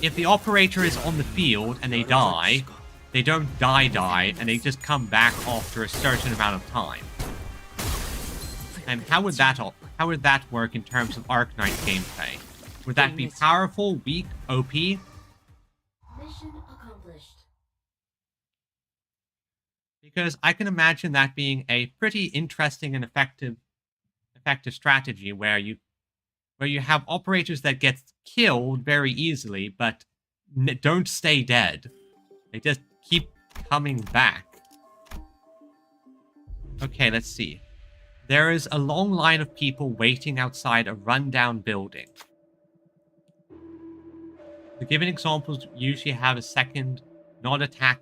if the operator is on the field and they die, they don't die, and they just come back after a certain amount of time. And how would that work in terms of Arknight gameplay? Would that be powerful, weak, OP? Mission accomplished. Because I can imagine that being a pretty interesting and effective strategy where you have operators that get killed very easily, but don't stay dead. They just keep coming back. Okay, let's see. There is a long line of people waiting outside a rundown building. The given examples usually have a second, not attacking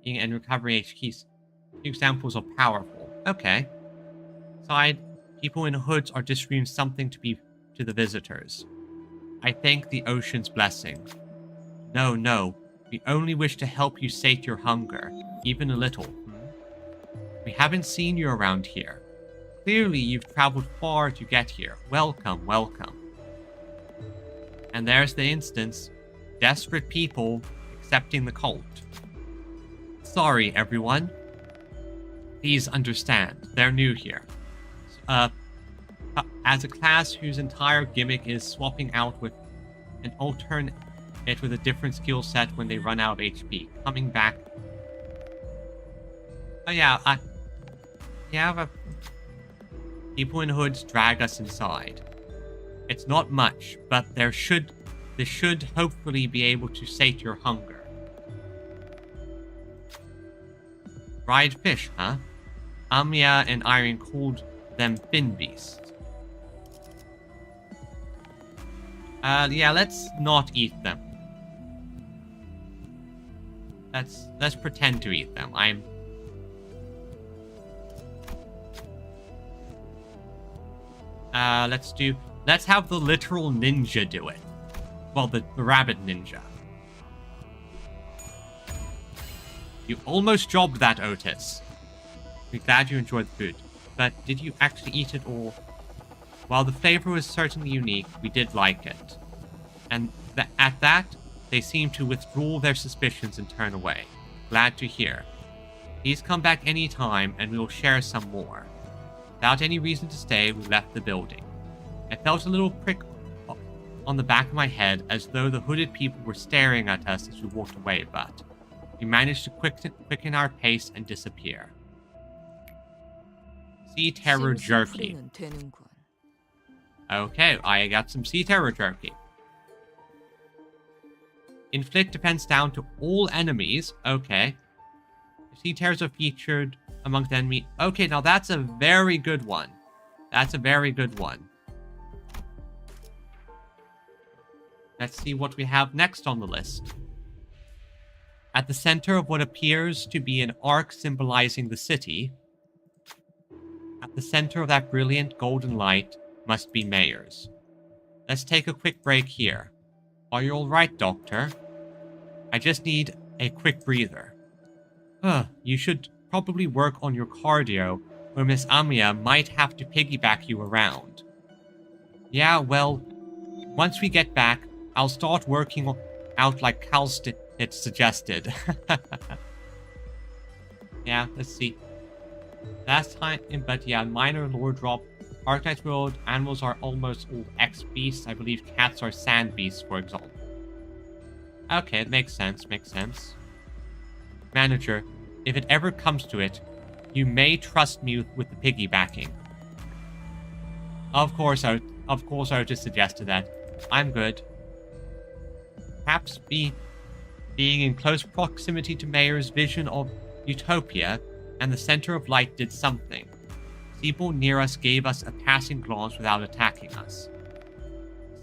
and recovering HQs. Two examples are powerful. Okay. Side, people in hoods are distributing something to the visitors. I thank the ocean's blessing. No. We only wish to help you sate your hunger, even a little. We haven't seen you around here. Clearly, you've traveled far to get here. Welcome. And there's the instance. Desperate people accepting the cult. Sorry, everyone. Please understand, they're new here. As a class whose entire gimmick is swapping out with an alternate with a different skill set when they run out of HP. Coming back. Oh yeah, people in hoods drag us inside. It's not much, but this should hopefully be able to sate your hunger. Dried fish, huh? Amia and Irene called them fin beasts. Yeah, let's not eat them. Let's pretend to eat them. Let's have the literal ninja do it. Well, the rabbit ninja. You almost jobbed that, Otis. We're glad you enjoyed the food. But did you actually eat it all? While the flavor was certainly unique, we did like it. And at that, they seemed to withdraw their suspicions and turn away. Glad to hear. Please come back any time and we will share some more. Without any reason to stay, we left the building. I felt a little prick on the back of my head as though the hooded people were staring at us as we walked away, but we managed to quicken our pace and disappear. Sea Terror Jerky. Okay, I got some Sea Terror Jerky. Inflict defense down to all enemies. Okay. Sea Terrors are featured amongst enemy. Okay, now that's a very good one. That's a very good one. Let's see what we have next on the list. At the center of what appears to be an arc symbolizing the city, at the center of that brilliant golden light must be Mayors. Let's take a quick break here. Are you alright, Doctor? I just need a quick breather. You should probably work on your cardio, or Miss Amiya might have to piggyback you around. Yeah, well, once we get back, I'll start working out like Calstit suggested. Yeah, let's see. Last time, but yeah, minor lore drop. Arknights world, animals are almost all X-beasts. I believe cats are sand beasts, for example. Okay, it makes sense, Manager, if it ever comes to it, you may trust me with the piggybacking. Of course I just suggested that. I'm good. Perhaps being in close proximity to Mayor's vision of utopia and the center of light did something. People near us gave us a passing glance without attacking us.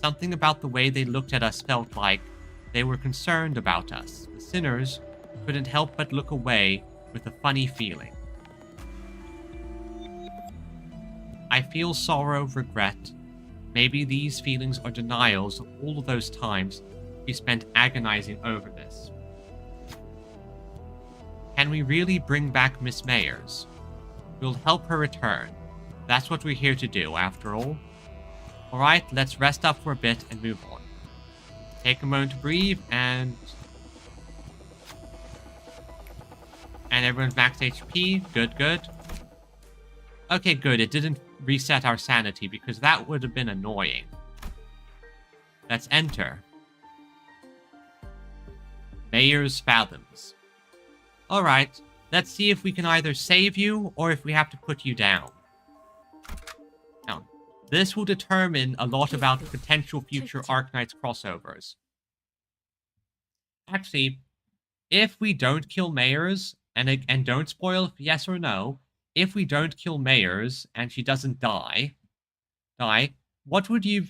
Something about the way they looked at us felt like they were concerned about us. The sinners couldn't help but look away with a funny feeling. I feel sorrow, regret. Maybe these feelings are denials of all of those times we spent agonizing over this. can we really bring back Miss Mayers? We'll help her return. That's what we're here to do, after all. Alright, let's rest up for a bit and move on. Take a moment to breathe, and everyone's max HP. Good, good. Okay, good. It didn't reset our sanity, because that would have been annoying. Let's enter. Mayer's Fathoms. Alright, let's see if we can either save you, or if we have to put you down. Now, this will determine a lot about potential future Arknights crossovers. Actually, if we don't kill Mayers, and don't spoil yes or no, if we don't kill Mayers and she doesn't die, what would you...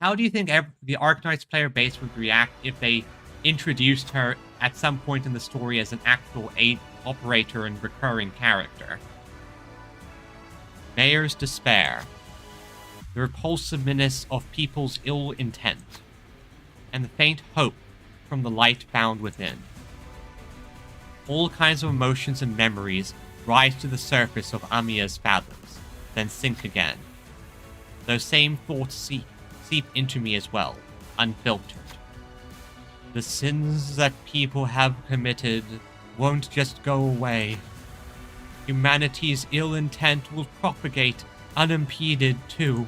How do you think the Arknights player base would react if they introduced her at some point in the story as an actual aid operator and recurring character? Mayer's despair. The repulsiveness of people's ill intent. And the faint hope from the light found within. All kinds of emotions and memories rise to the surface of Amiya's fathoms, then sink again. Those same thoughts seep into me as well, unfiltered. The sins that people have committed won't just go away. Humanity's ill intent will propagate unimpeded too.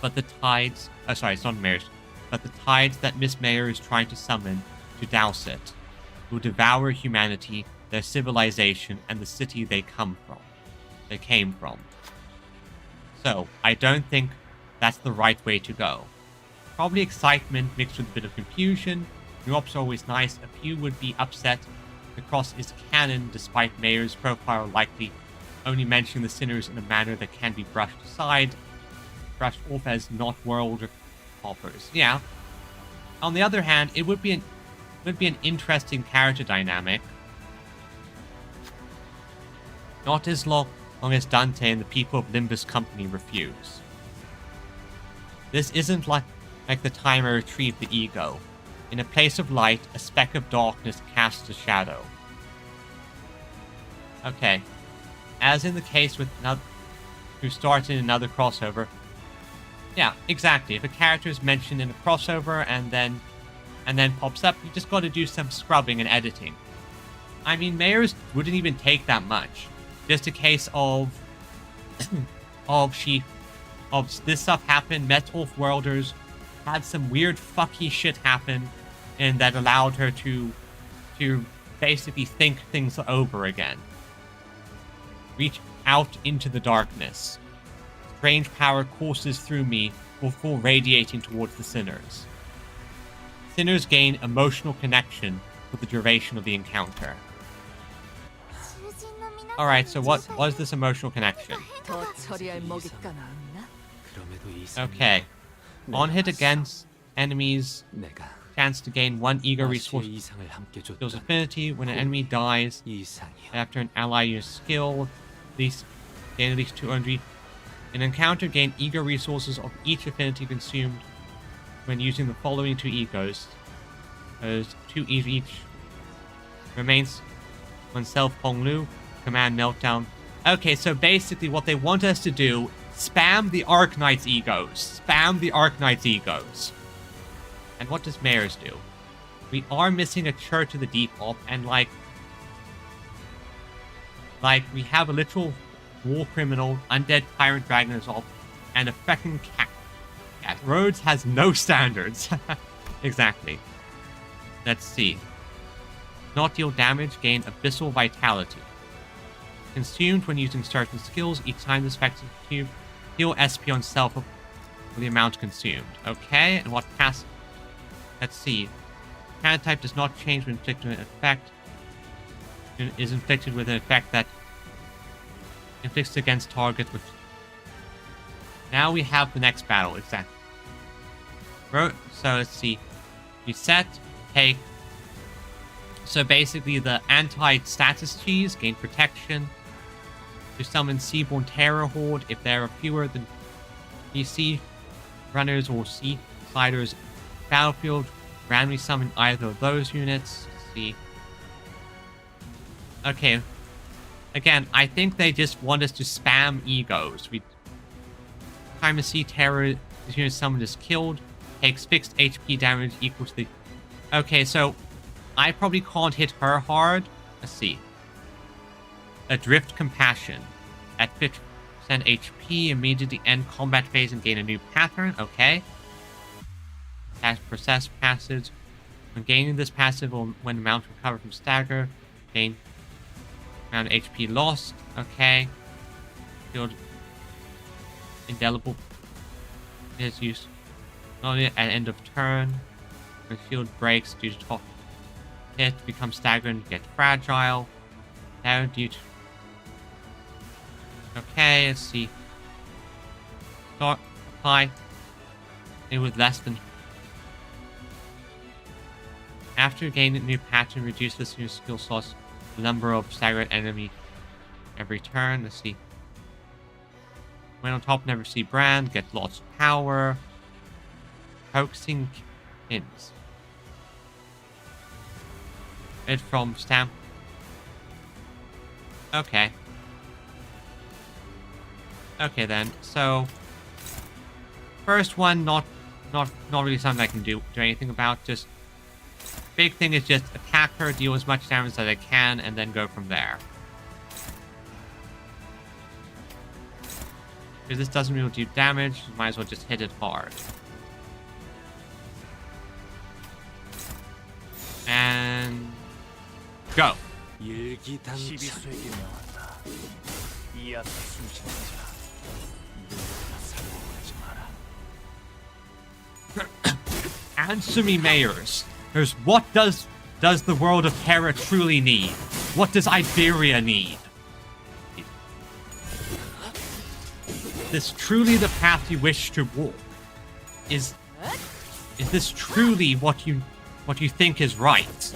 But the tides... Oh, sorry, it's not Mayer's. But the tides that Miss Mayer is trying to summon to douse it will devour humanity, their civilization, and the city they came from. So, I don't think that's the right way to go. Probably excitement mixed with a bit of confusion. New ops are always nice. A few would be upset the cross is canon, despite Mayer's profile likely only mentioning the sinners in a manner that can be brushed off as not world hoppers. Yeah. On the other hand, it would be an interesting character dynamic. Not as long as Dante and the people of Limbus company refuse. This isn't like the time I retrieved the ego. In a place of light, a speck of darkness casts a shadow. Okay. As in the case with who started in another crossover. Yeah, exactly. If a character is mentioned in a crossover and then pops up, you just got to do some scrubbing and editing. I mean, Mayer's wouldn't even take that much. Just a case of this stuff happened, met off-worlders, had some weird fucky shit happen, and that allowed her to basically think things over again. Reach out into the darkness. Strange power courses through me before radiating towards the sinners. Sinners gain emotional connection with the duration of the encounter. Alright, so what is this emotional connection? Okay. On hit against enemies, chance to gain 1 ego resource. Deals affinity. When an enemy dies, after an ally uses skill, gain at least 200. An encounter gain ego resources of each affinity consumed when using the following 2 egos. Those 2 each remains oneself Honglu. Command meltdown. Okay, so basically what they want us to do, spam the Arknights egos. Spam the Arknights egos. And what does Mayer's do? We are missing a Church of the Deep op, and like we have a literal war criminal, undead tyrant dragon's op, and a fucking cat. Cat. Rhodes has no standards. Exactly. Let's see. Not deal damage, gain abyssal vitality. Consumed when using certain skills. Each time this effective cube, heal SP on self for the amount consumed. Okay, and what pass? Let's see. Counter type does not change when inflicted with an effect. It is inflicted with an effect that inflicts against target with. Now we have the next battle. Exactly. So let's see. Reset. Take. So basically, the anti-status cheese gain protection. To summon Seaborn Terror Horde if there are fewer than DC runners or Sea Sliders battlefield. Randomly summon either of those units. Let's see. Okay. Again, I think they just want us to spam egos. Time to see terror as soon as someone is killed. Takes fixed HP damage equal to the... Okay, so I probably can't hit her hard. Let's see. Adrift Compassion. At 50% HP, immediately end combat phase and gain a new pattern. Okay. Process passage. When gaining this passive, or when the mount recover from stagger, gain amount of HP lost. Okay. Shield indelible is used only at end of turn. When shield breaks due to top hit, become staggered and get fragile. Now due to... Okay, let's see. Start apply. It was less than... After gaining a new pattern, reduce this new skill slots the number of staggered enemy every turn. Let's see. When on top, never see brand. Get lots of power. Coaxing pins. It from stamp. Okay. Okay then. So first one, not really something I can do anything about. Just big thing is just attack her, deal as much damage as I can, and then go from there. Because this doesn't really do damage, might as well just hit it hard. And go. 시비수에게 명한다. 이 아타 숨쉬는 자, 누구나 살려하지 마라. Answer me, mayors. There's what does the world of Terra truly need? What does Iberia need? Is this truly the path you wish to walk? Is this truly what you think is right?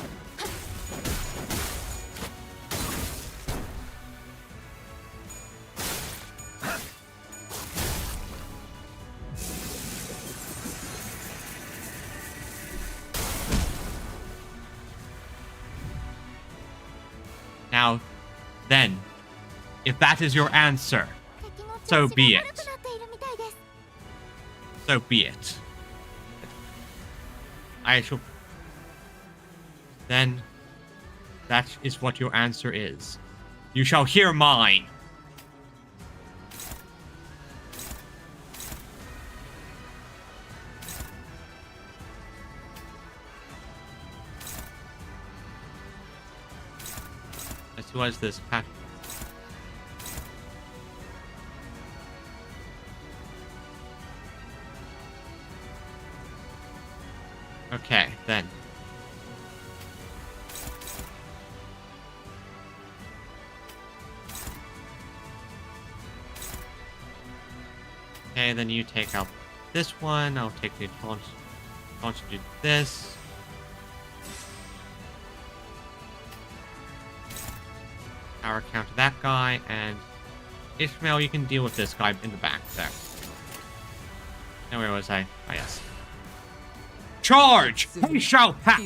Now, then, if that is your answer, so be it. So be it. I shall... Then, that is what your answer is. You shall hear mine. What is this pattern? Okay, then. Okay, then you take out this one. I'll take the taunt to do this. Power counter that guy, and Ishmael, you can deal with this guy in the back there. Now where was I? Oh yes. Charge! He shall pack!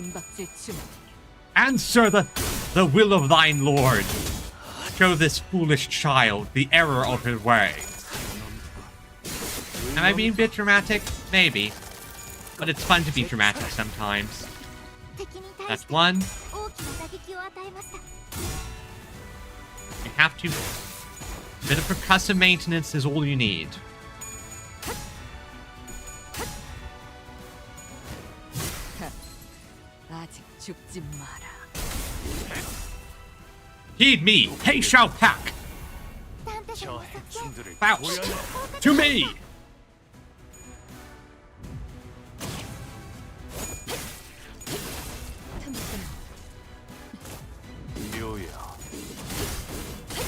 Answer the will of thine lord. Show this foolish child the error of his way. Am I being a bit dramatic? Maybe. But it's fun to be dramatic sometimes. That's one. You have to... A bit of percussive maintenance is all you need. Heed me! He shall pack! 저 핵충들을 Faust! To me! 묘야.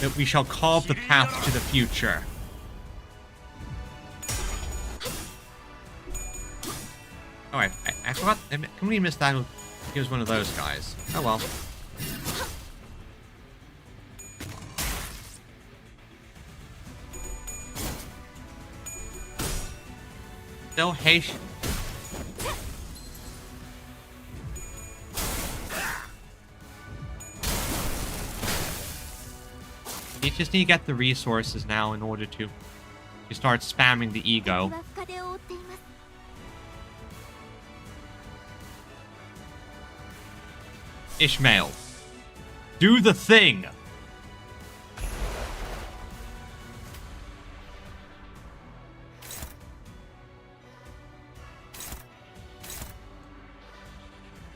That we shall carve the path to the future. Oh, I forgot. I completely missed that. He was one of those guys. Oh well. Still Haitian. just need to get the resources now in order to start spamming the ego. は深手を負っています。 Ishmael, do the thing!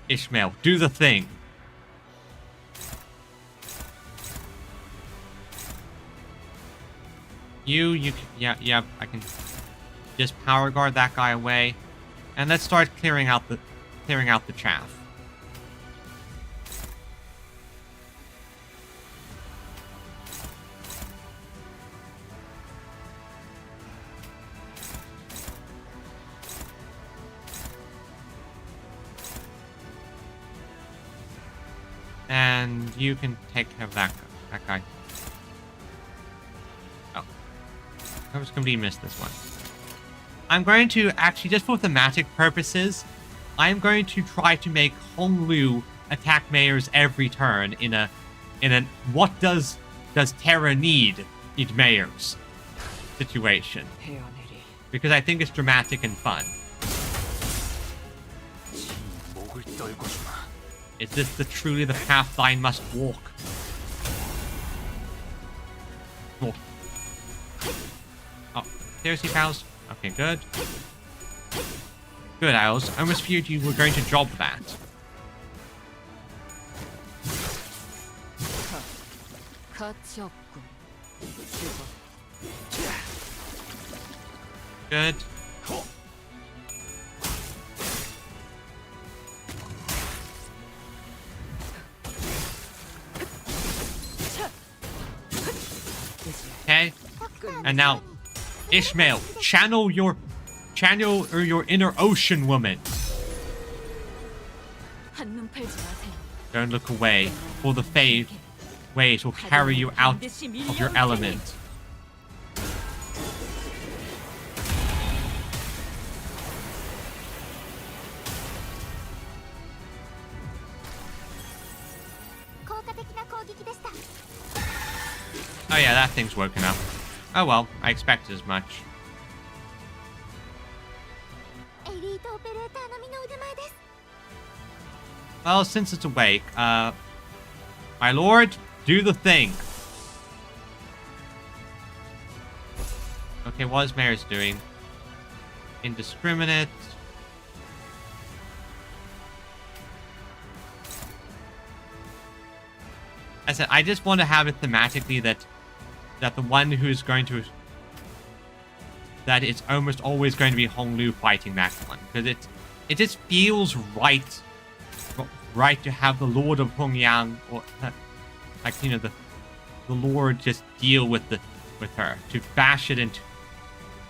Ishmael, do the thing! You can, yeah, I can just power guard that guy away. And let's start clearing out the chaff. And you can take care of that guy. Oh. I was completely missed this one. I'm going to actually, just for thematic purposes, I'm going to try to make Honglu attack mayors every turn in a what does Terra need mayors situation. Because I think it's dramatic and fun. Is this truly the path I must walk? Oh, seriously, pals? Okay, good. Good, Owls. I almost feared you were going to drop that. Good. Okay. And now, Ishmael, channel your inner ocean woman. 한눈 팔지 마세요. Don't look away, for the fade waves will carry you out of your element. Oh yeah, that thing's woken up. Oh well, I expected as much. Well, since it's awake, my lord, do the thing. Okay, what is Maris doing? Indiscriminate. I said, I just want to have it thematically that the one who's going to... that it's almost always going to be Honglu fighting that one. Because it just feels right to have the Lord of Hongyang, or like, you know, the Lord just deal with her. To bash it into...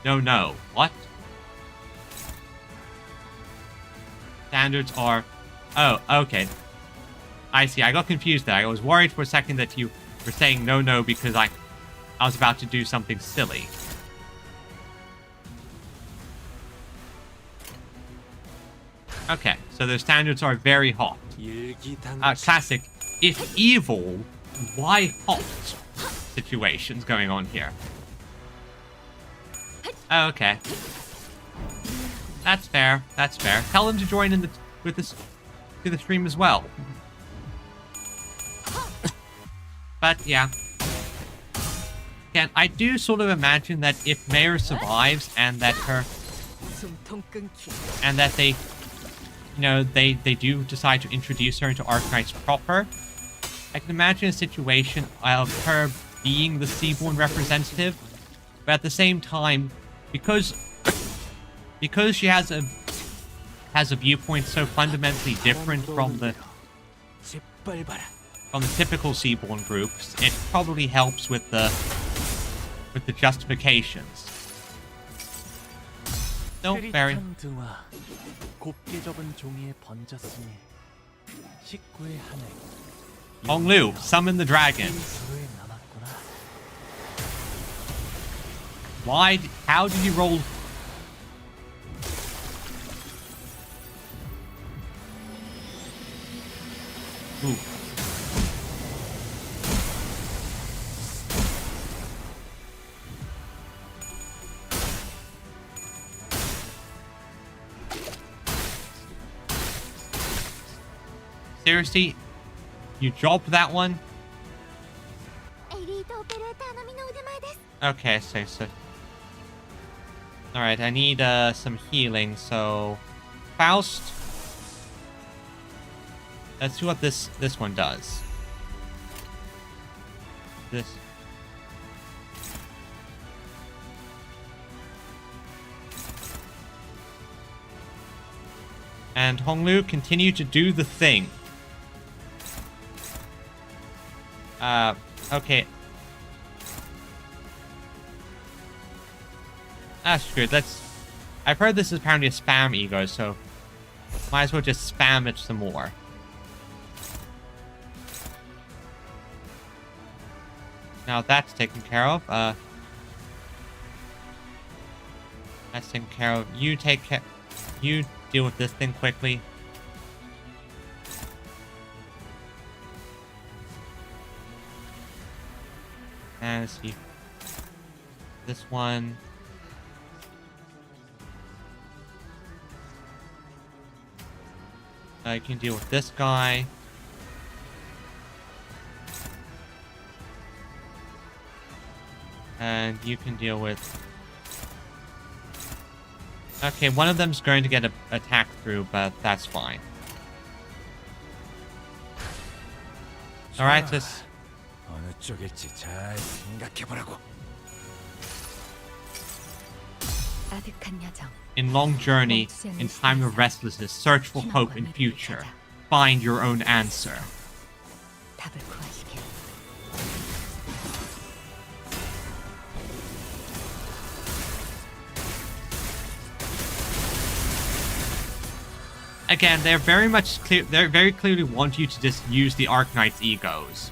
No. What? Standards are... Oh, okay. I see. I got confused there. I was worried for a second that you were saying no because I was about to do something silly. Okay, so the standards are very hot. Classic, if evil, why hot situations going on here. Oh, okay. That's fair. That's fair. Tell them to join in to the stream as well. But yeah. Again, I do sort of imagine that if Mayor survives and that they, you know, they do decide to introduce her into Arknights proper, I can imagine a situation of her being the Seaborn representative, but at the same time, because she has a viewpoint so fundamentally different from the typical Seaborn groups, it probably helps with the justifications. No, very. Honglu, summon the dragon. Why? How did you roll? Ooh. Seriously? You dropped that one? エリートオペレーター並みの腕前です。 Okay, so. Alright, I need some healing, so Faust. Let's see what this one does. This. And Honglu, continue to do the thing. Okay. Screw it. I've heard this is apparently a spam ego, so might as well just spam it some more. Now that's taken care of. That's taken care of. You deal with this thing quickly. And let's see. This one. You can deal with this guy. And you can deal with... Okay, one of them's going to get attacked through, but that's fine. Alright, this... 어느 쪽일지 잘 생각해보라고. 아득한 야정. In long journey, in time of restlessness, search for hope in future. Find your own answer. 답을 구하시길. Again, they're very much clear. They very clearly want you to just use the Arknights' egos.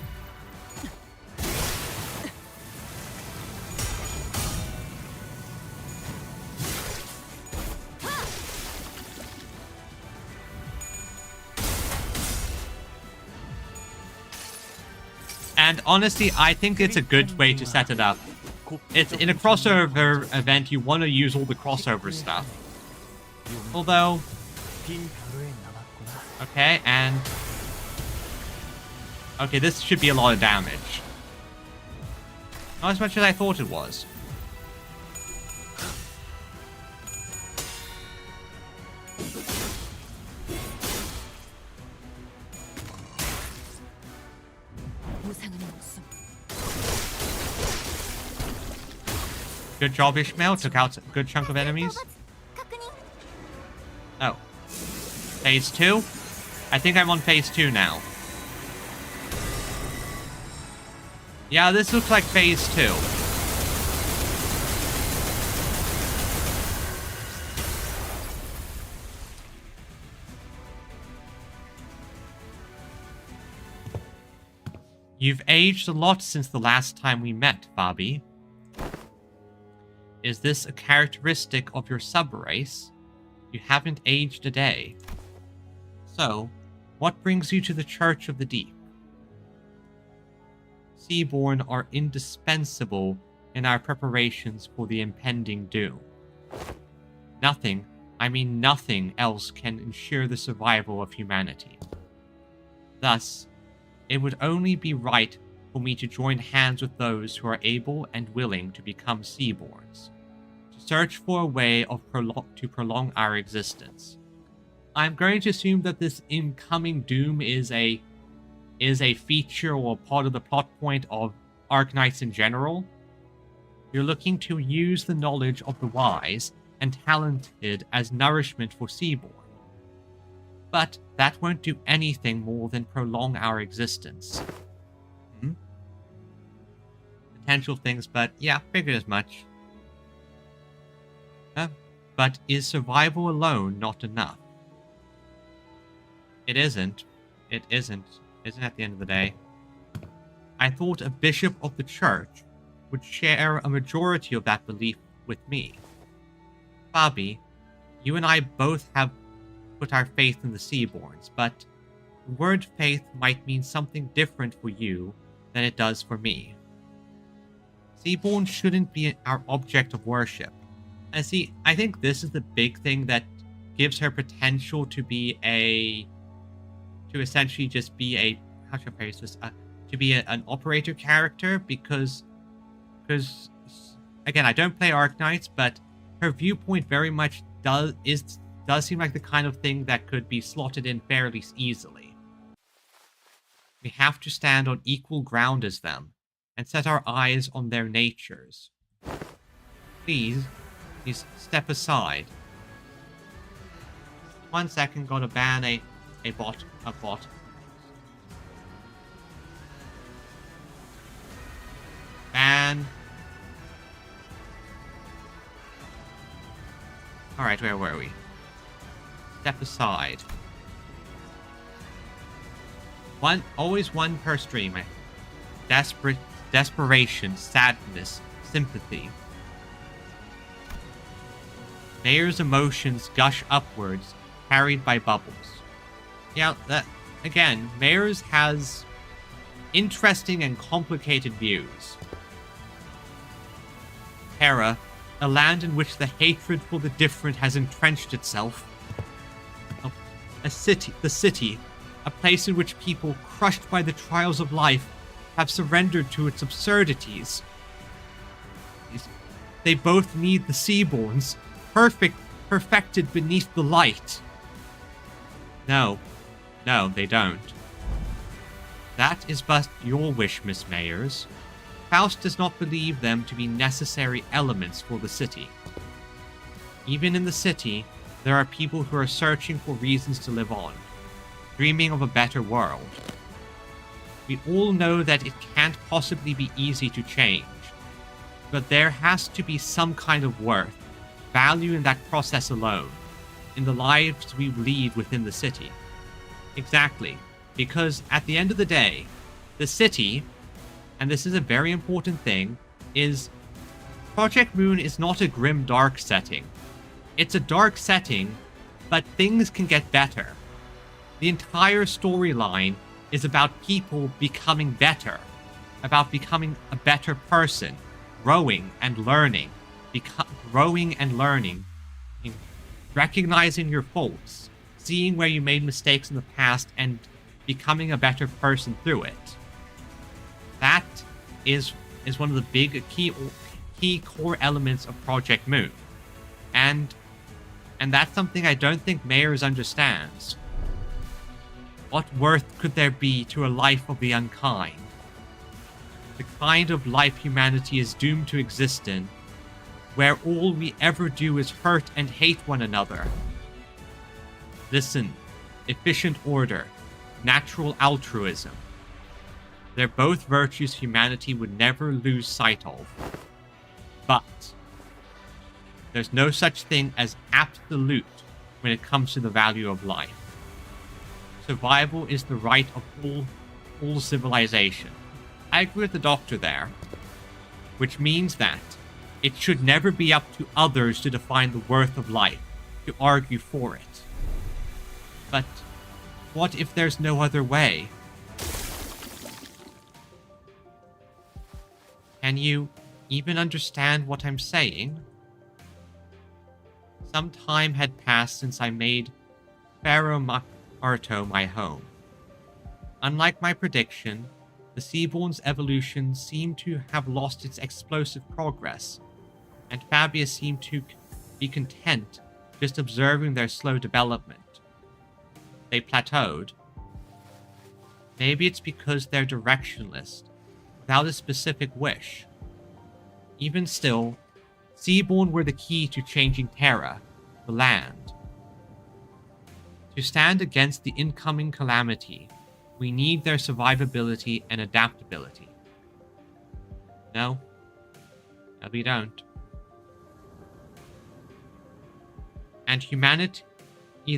And honestly, I think it's a good way to set it up. It's in a crossover event, you want to use all the crossover stuff. Although... Okay, and... Okay, this should be a lot of damage. Not as much as I thought it was. Good job, Ishmael. Took out a good chunk of enemies. Oh. Phase 2? I think I'm on phase 2 now. Yeah, this looks like phase 2. You've aged a lot since the last time we met, Fabi. Is this a characteristic of your subrace? You haven't aged a day. So, what brings you to the Church of the Deep? Seaborn are indispensable in our preparations for the impending doom. Nothing, I mean nothing else can ensure the survival of humanity. Thus, it would only be right for me to join hands with those who are able and willing to become Seaborns, to search for a way of to prolong our existence. I'm going to assume that this incoming doom is a feature or part of the plot point of Arknights in general. You're looking to use the knowledge of the wise and talented as nourishment for Seaborn. But that won't do anything more than prolong our existence. Potential things, but yeah, figured as much. But is survival alone not enough? It isn't. It isn't. Isn't at the end of the day. I thought a bishop of the church would share a majority of that belief with me. Fabi, you and I both have put our faith in the Seaborns, but the word faith might mean something different for you than it does for me. Seaborn shouldn't be our object of worship. And see, I think this is the big thing that gives her potential to be to essentially just be a, how should I phrase this, to be an operator character, because again, I don't play Arknights, but her viewpoint very much does seem like the kind of thing that could be slotted in fairly easily. We have to stand on equal ground as them, and set our eyes on their natures. Please step aside. 1 second, gotta ban a bot. Ban. Alright, where were we? Step aside. Always one per stream. Desperation, sadness, sympathy. Mayor's emotions gush upwards, carried by bubbles. Yeah, again, Mayor's has interesting and complicated views. Terra, a land in which the hatred for the different has entrenched itself. The city, a place in which people, crushed by the trials of life, have surrendered to its absurdities. They both need the Seaborns, perfected beneath the light. No, they don't. That is but your wish, Miss Mayers. Faust does not believe them to be necessary elements for the city. Even in the city, there are people who are searching for reasons to live on, dreaming of a better world. We all know that it can't possibly be easy to change, but there has to be some kind of worth, value in that process alone, in the lives we lead within the city. Exactly, because at the end of the day, the city, and this is a very important thing, is Project Moon is not a grim dark setting. It's a dark setting, but things can get better. The entire storyline is about people becoming better, about becoming a better person, growing and learning, recognizing your faults, seeing where you made mistakes in the past, and becoming a better person through it. That is one of the big key core elements of Project Moon, and that's something I don't think Mayers understands. What worth could there be to a life of the unkind? The kind of life humanity is doomed to exist in, where all we ever do is hurt and hate one another. Listen, efficient order, natural altruism. They're both virtues humanity would never lose sight of. But there's no such thing as absolute when it comes to the value of life. Survival is the right of all civilization. I agree with the doctor there, which means that it should never be up to others to define the worth of life, to argue for it. But what if there's no other way? Can you even understand what I'm saying? Some time had passed since I made Pharaoh Arto my home. Unlike my prediction, the Seaborn's evolution seemed to have lost its explosive progress, and Fabius seemed to be content just observing their slow development. They plateaued. Maybe it's because they're directionless, without a specific wish. Even still, Seaborn were the key to changing Terra, the land. To stand against the incoming calamity, we need their survivability and adaptability. No, we don't. And humanity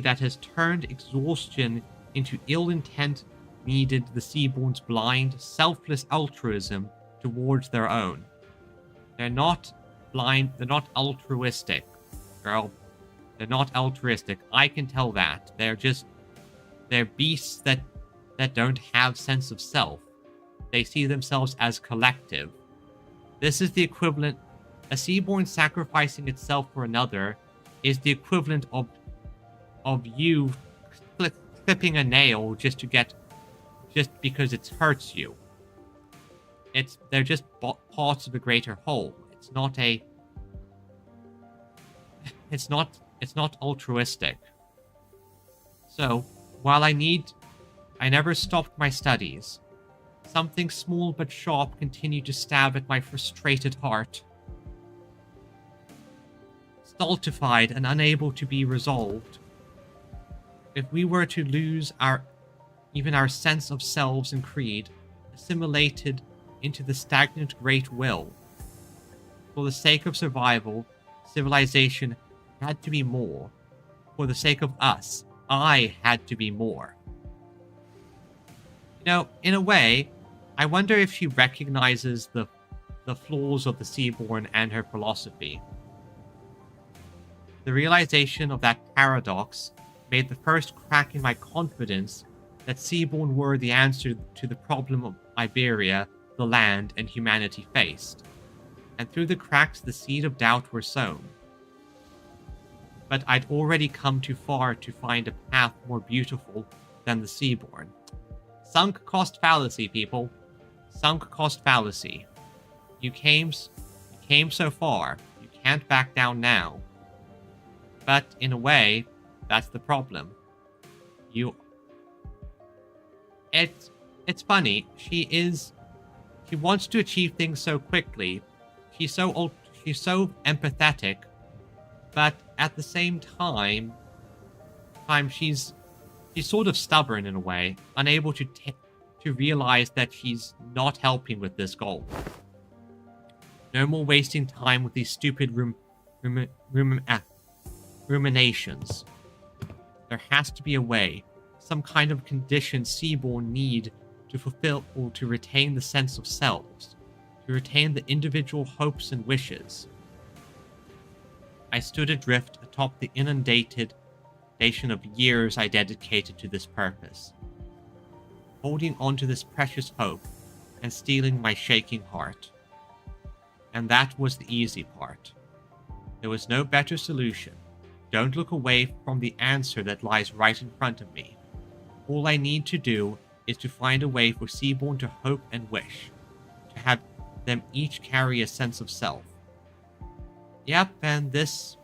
that has turned exhaustion into ill intent needed the Seaborn's blind, selfless altruism towards their own. They're not blind, they're not altruistic. Girl, they're not altruistic. I can tell that. They're beasts that don't have sense of self. They see themselves as collective. This is the equivalent. A Seaborn sacrificing itself for another is the equivalent of you clipping a nail just because it hurts you. They're just parts of a greater whole. It's not altruistic. So, while I never stopped my studies, something small but sharp continued to stab at my frustrated heart. Stultified and unable to be resolved, if we were to lose even our sense of selves and creed, assimilated into the stagnant great will, for the sake of survival, civilization had to be more. For the sake of us, I had to be more. You know, in a way, I wonder if she recognizes the flaws of the Seaborn and her philosophy. The realization of that paradox made the first crack in my confidence that Seaborn were the answer to the problem of Iberia, the land, and humanity faced. And through the cracks the seed of doubt were sown. But I'd already come too far to find a path more beautiful than the Seaborn. Sunk cost fallacy, people. Sunk cost fallacy. You came so far. You can't back down now. But in a way, that's the problem. It's funny. She wants to achieve things so quickly. She's so empathetic, but at the same time she's sort of stubborn in a way, unable to realize that she's not helping with this goal. No more wasting time with these stupid ruminations. There has to be a way, some kind of condition Seaborn need to fulfill or to retain the sense of selves, to retain the individual hopes and wishes. I stood adrift atop the inundation of years I dedicated to this purpose, holding on to this precious hope and steeling my shaking heart. And that was the easy part. There was no better solution. Don't look away from the answer that lies right in front of me. All I need to do is to find a way for Seaborn to hope and wish, to have them each carry a sense of self. Yep, and this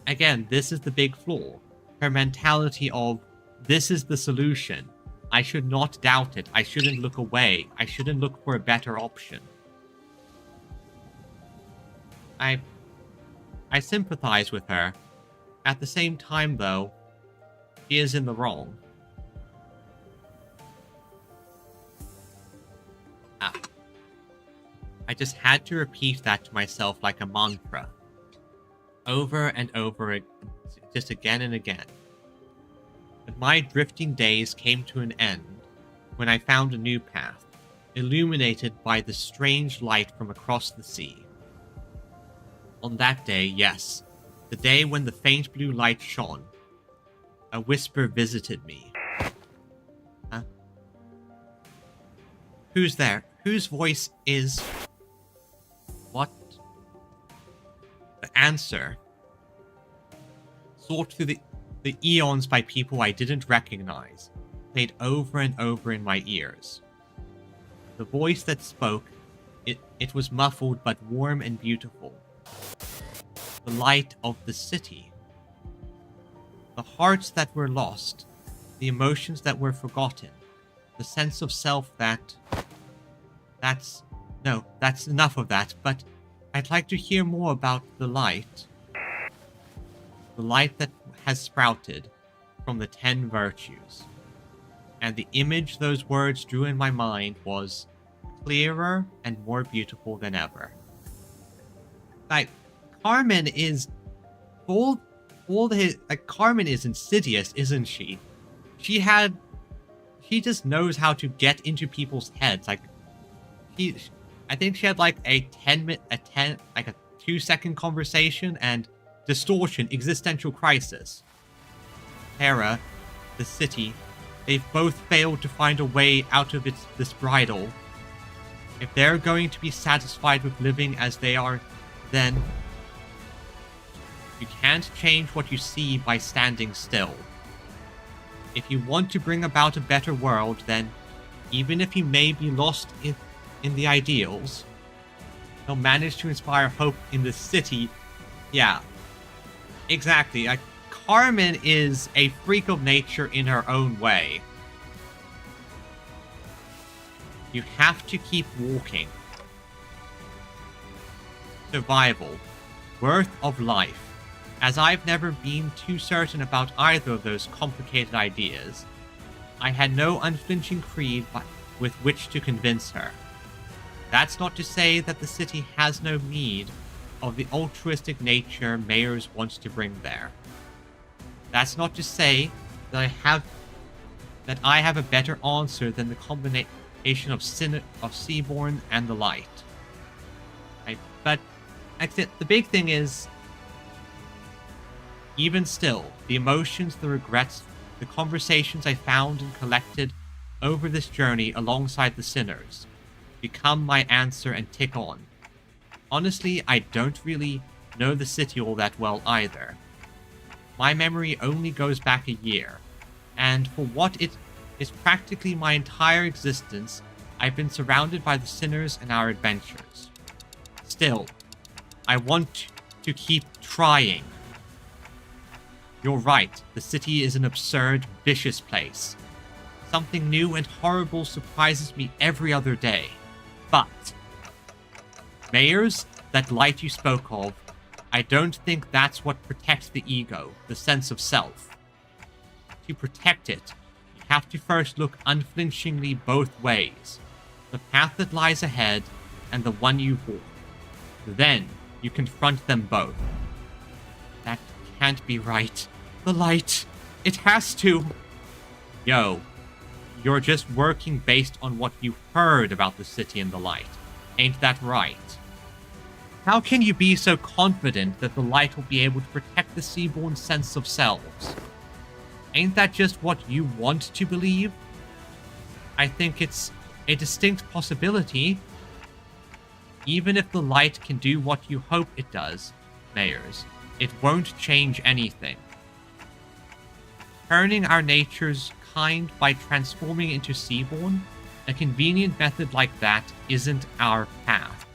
is the big flaw. Her mentality of, this is the solution. I should not doubt it. I shouldn't look away. I shouldn't look for a better option. I sympathize with her. At the same time, though, she is in the wrong. I just had to repeat that to myself like a mantra. Over and over, just again and again. But my drifting days came to an end when I found a new path, illuminated by the strange light from across the sea. On that day, yes, the day when the faint blue light shone, a whisper visited me. Huh? Who's there? Whose voice is... What? The answer, sought through the eons by people I didn't recognize, played over and over in my ears. The voice that spoke, it was muffled but warm and beautiful. The light of the city. The hearts that were lost, the emotions that were forgotten, the sense of self that's enough of that, but I'd like to hear more about the light. The light that has sprouted from the 10 virtues. And the image those words drew in my mind was clearer and more beautiful than ever. Like, Carmen is Carmen is insidious, isn't she? She just knows how to get into people's heads. Like, I think she had like a 2-second conversation and distortion, existential crisis. Terra, the city, they've both failed to find a way out of this bridle. If they're going to be satisfied with living as they are, then you can't change what you see by standing still. If you want to bring about a better world, then even if you may be lost in the ideals, you'll manage to inspire hope in the city. Yeah, exactly. Carmen is a freak of nature in her own way. You have to keep walking. Survival. Worth of life. As I've never been too certain about either of those complicated ideas, I had no unflinching creed with which to convince her. That's not to say that the city has no need of the altruistic nature Mayors wants to bring there. That's not to say that I have a better answer than the combination of Seaborn and the Light. But the big thing is, even still, the emotions, the regrets, the conversations I found and collected over this journey alongside the sinners become my answer and tick on. Honestly, I don't really know the city all that well either. My memory only goes back a year, and for what it is practically my entire existence, I've been surrounded by the sinners and our adventures. Still, I want to keep trying. You're right, the city is an absurd, vicious place. Something new and horrible surprises me every other day. But, Mayors, that light you spoke of, I don't think that's what protects the ego, the sense of self. To protect it, you have to first look unflinchingly both ways. The path that lies ahead, and the one you've walked. Then, you confront them both. That can't be right. The light. It has to. Yo, you're just working based on what you heard about the city and the light. Ain't that right? How can you be so confident that the light will be able to protect the Seaborn sense of selves? Ain't that just what you want to believe? I think it's a distinct possibility. Even if the light can do what you hope it does, Mayors, it won't change anything. Turning our nature's kind by transforming into Seaborn, a convenient method like that isn't our path.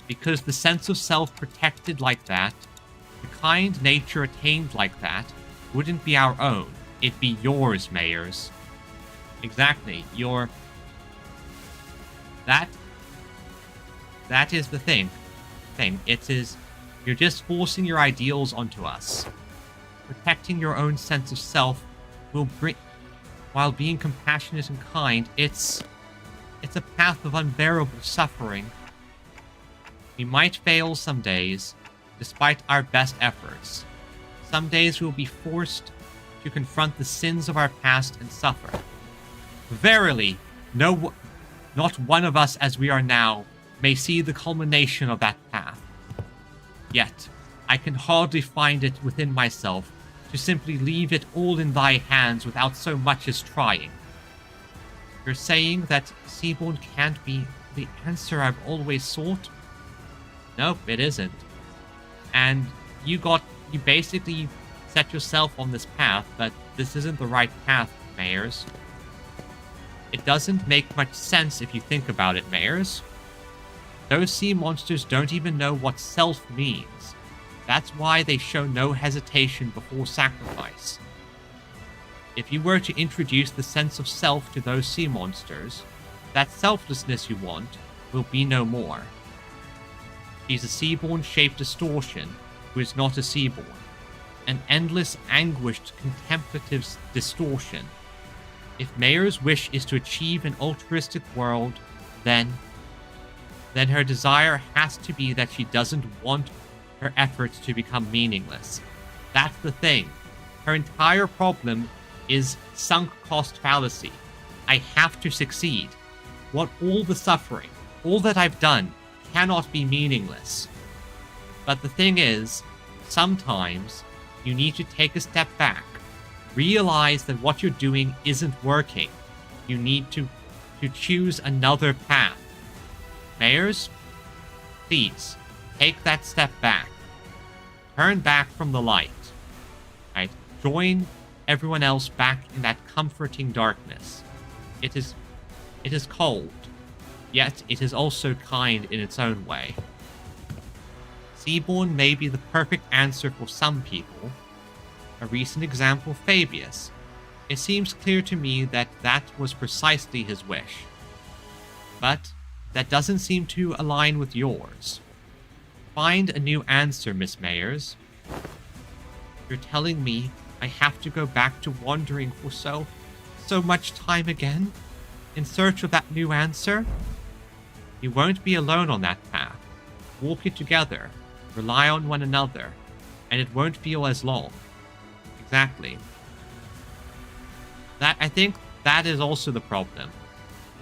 Because the sense of self protected like that, the kind nature attained like that, wouldn't be our own. It'd be yours, Mayors. Exactly, That is the thing. It is, you're just forcing your ideals onto us. Protecting your own sense of self will bring, while being compassionate and kind, it's a path of unbearable suffering. We might fail some days, despite our best efforts. Some days we'll be forced to confront the sins of our past and suffer. Verily, not one of us as we are now may see the culmination of that path. Yet, I can hardly find it within myself to simply leave it all in thy hands without so much as trying. You're saying that Seaborn can't be the answer I've always sought? Nope, it isn't. And you basically set yourself on this path, but this isn't the right path, Mayors. It doesn't make much sense if you think about it, Mayors. Those sea monsters don't even know what self means. That's why they show no hesitation before sacrifice. If you were to introduce the sense of self to those sea monsters, that selflessness you want will be no more. She's a Seaborn-shaped distortion who is not a Seaborn. An endless, anguished, contemplative distortion. If Mayors' wish is to achieve an altruistic world, then her desire has to be that she doesn't want her efforts to become meaningless. That's the thing. Her entire problem is sunk cost fallacy. I have to succeed. What all the suffering, all that I've done, cannot be meaningless. But the thing is, sometimes you need to take a step back. Realize that what you're doing isn't working. You need to choose another path. Mayors, please, take that step back. Turn back from the light. Right? Join everyone else back in that comforting darkness. It is cold, yet it is also kind in its own way. Seaborn may be the perfect answer for some people. A recent example, Fabius. It seems clear to me that that was precisely his wish. But that doesn't seem to align with yours. Find a new answer, Miss Mayers. You're telling me I have to go back to wandering for so much time again? In search of that new answer? You won't be alone on that path. Walk it together. Rely on one another. And it won't feel as long. Exactly. I think that is also the problem.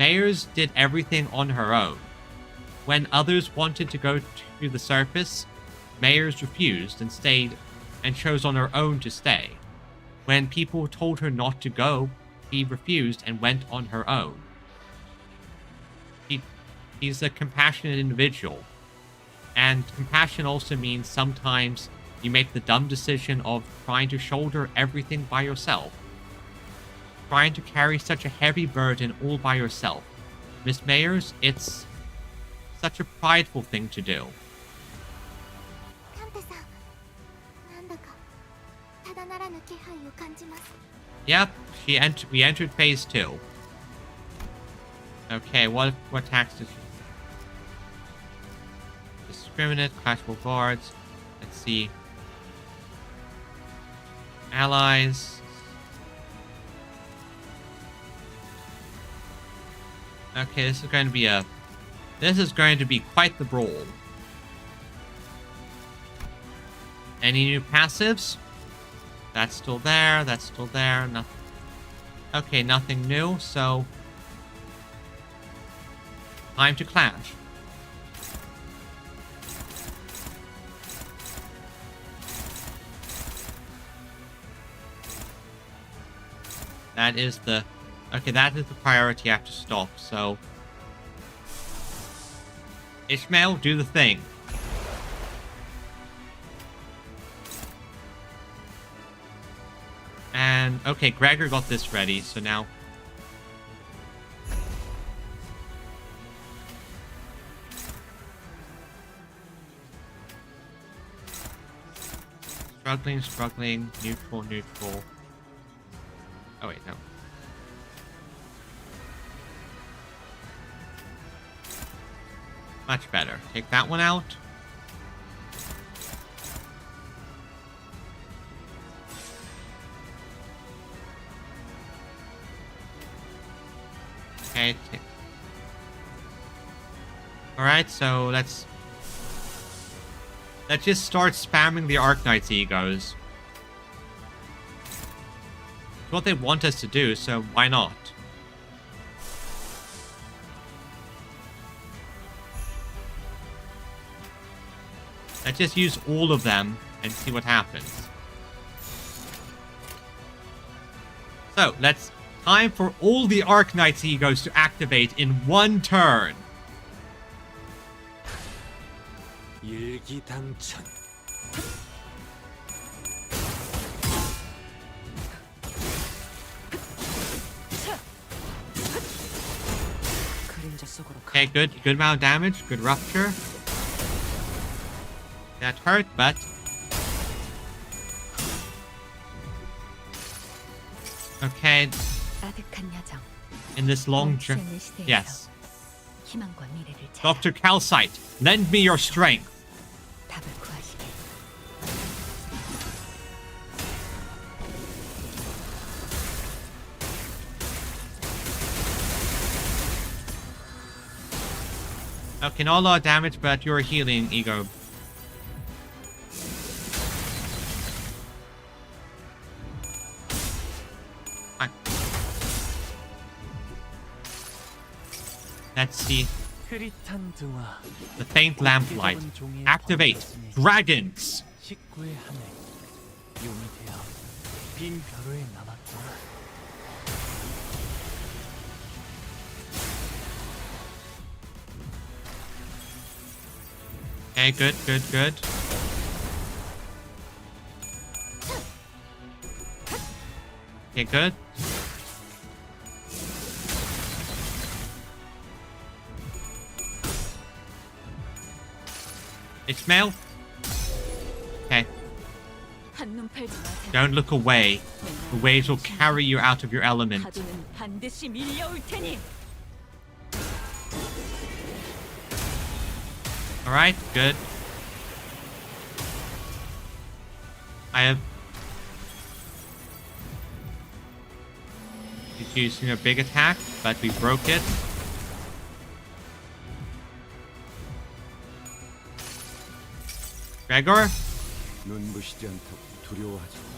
Mayers did everything on her own. When others wanted to go to the surface, Mayers refused and stayed and chose on her own to stay. When people told her not to go, she refused and went on her own. She's a compassionate individual. And compassion also means sometimes you make the dumb decision of trying to shoulder everything by yourself. Trying to carry such a heavy burden all by yourself. Miss Mayers, it's such a prideful thing to do. Yep, we entered phase 2. Okay, what attacks did she... Discriminate, clashful guards. Let's see. Allies. Okay, this is going to be quite the brawl. Any new passives? That's still there, that's still there, nothing. Okay, nothing new, so time to clash. That is the priority I have to stop, so Ishmael, do the thing. And, okay, Gregor got this ready, so now... Struggling, neutral. Oh, wait, no. Much better. Take that one out. Okay. Alright, so let's just start spamming the Arknights egos. It's what they want us to do, so why not? Let's just use all of them and see what happens. So, time for all the Arknights egos to activate in one turn. Okay, good amount of damage, good rupture. That hurt, but okay. In this long journey, yes. Dr. Calcite, lend me your strength. Okay, not a lot of damage, but you're healing, Ego. Fine. Let's see. The faint lamplight. Activate. Dragons. Okay, good. Okay, good. Ishmael? Okay. 한눈 팔지 마세요. Don't look away. The waves will carry you out of your element. 파도는 반드시 밀려올 테니. Alright, good. I have... He's using a big attack, but we broke it. Gregor? 눈부시지 않다고 두려워하지 마.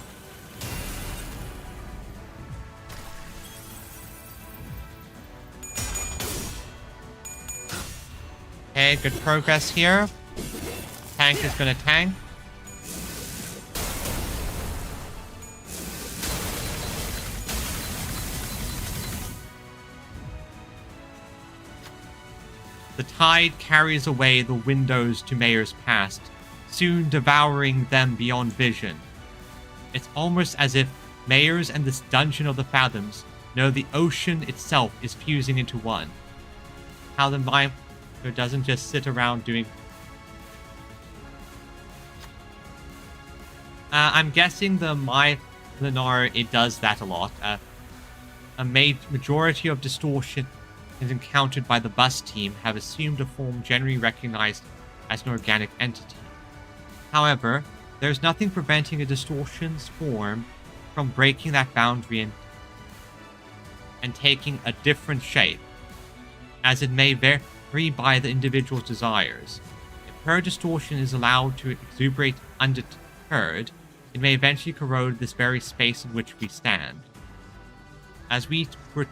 Okay, good progress here. Tank is gonna tank. The tide carries away the windows to Mayor's past, soon devouring them beyond vision. It's almost as if Mayors and this dungeon of the Fathoms know the ocean itself is fusing into one. How the mind doesn't just sit around doing... I'm guessing the Mylinar, it does that a lot. A majority of distortion is encountered by the bus team have assumed a form generally recognized as an organic entity. However, there's nothing preventing a distortion's form from breaking that boundary and taking a different shape, as it may vary by the individual's desires. If her distortion is allowed to exuberate undeterred, it may eventually corrode this very space in which we stand. As we were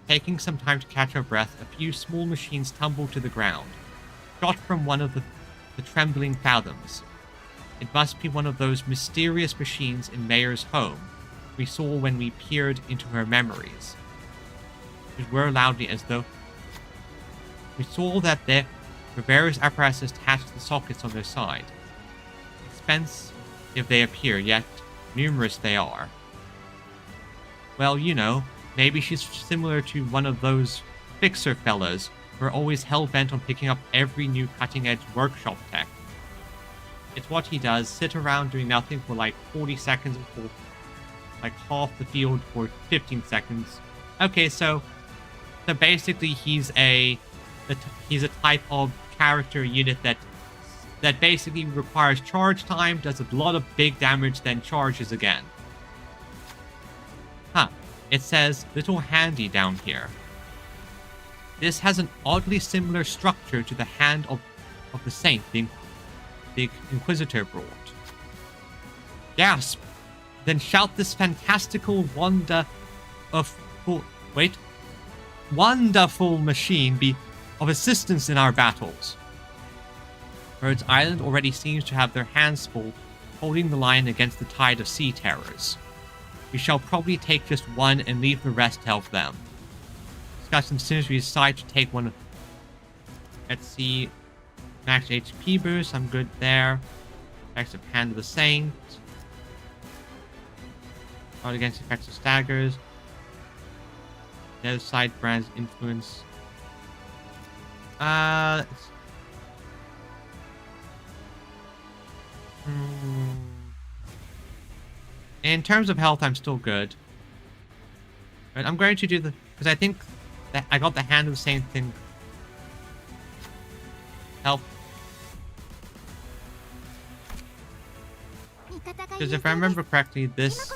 taking some time to catch our breath, a few small machines tumbled to the ground, shot from one of the trembling Fathoms. It must be one of those mysterious machines in Mayor's home we saw when we peered into her memories. It whirred loudly as though we saw that there were various apparatuses attached to the sockets on their side. Expensive they appear, yet numerous they are. Well, you know, maybe she's similar to one of those fixer fellas who are always hell-bent on picking up every new cutting-edge workshop tech. It's what he does, sit around doing nothing for like 40 seconds and for like half the field for 15 seconds. Okay, so basically he's a type of character unit that basically requires charge time, does a lot of big damage, then charges again. Huh. It says little handy down here. This has an oddly similar structure to the hand of the saint the Inquisitor brought. Gasp! Then shout this fantastical wonderful machine be of assistance in our battles. Rhodes Island already seems to have their hands full, holding the line against the tide of sea terrors. We shall probably take just one and leave the rest to help them. Discuss as soon as we decide to take one. Let's see. Max HP boost, I'm good there. Effects of Hand of the Saint. Not against effects of staggers. The other side brand's influence. In terms of health, I'm still good. But I'm going to do the... Because I think that I got the Hand of the Same thing. Health. Because if I remember correctly, this...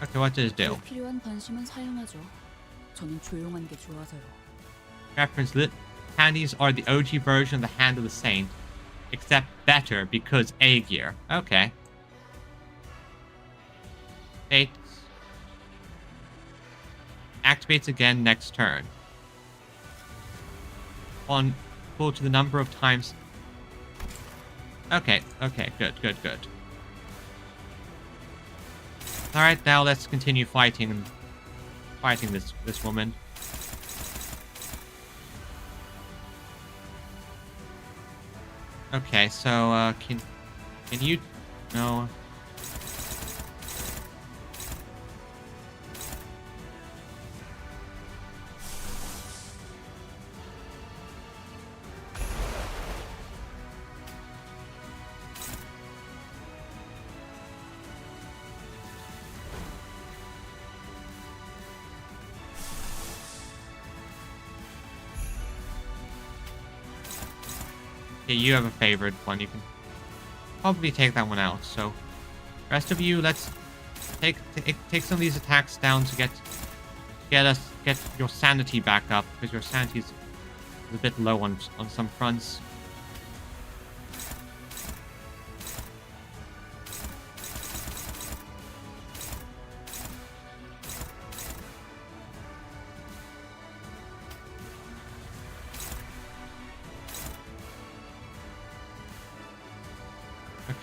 Okay, what does it do? 필요한 관심은 사용하죠. 저는 조용한 게 좋아서요. Reference lit handies are the OG version of the Hand of the Saint, except better because A-gear. Okay. Fate activates again next turn. On equal to the number of times. Okay, good. Alright, now let's continue fighting this woman. Okay, so can you? No. Okay, you have a favorite one. You can probably take that one out. So, rest of you, let's take some of these attacks down to get your sanity back up, because your sanity is a bit low on some fronts.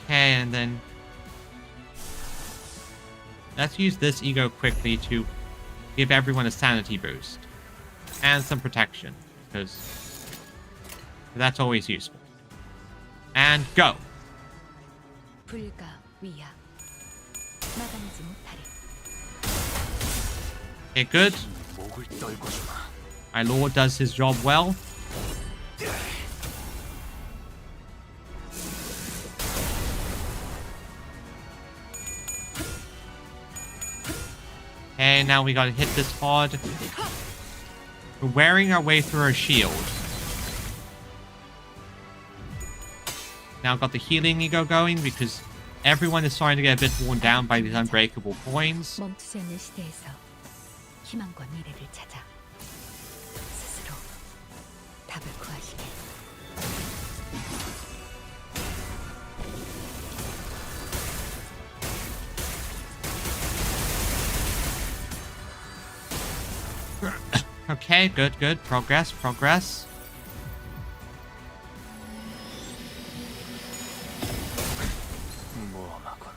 Okay, and then let's use this ego quickly to give everyone a sanity boost and some protection, because that's always useful. And go. 불가 위야. 막아내지 못하리. Okay, good. 목을 떨궈주마. My lord does his job well. Okay, now we gotta hit this hard. We're wearing our way through our shield. Now got the healing ego going, because everyone is starting to get a bit worn down by these unbreakable coins. 멈추지 않는 시대에서 희망과 미래를 찾아 스스로 답을 구하시길. Okay, good, good. Progress, progress. 모험하군.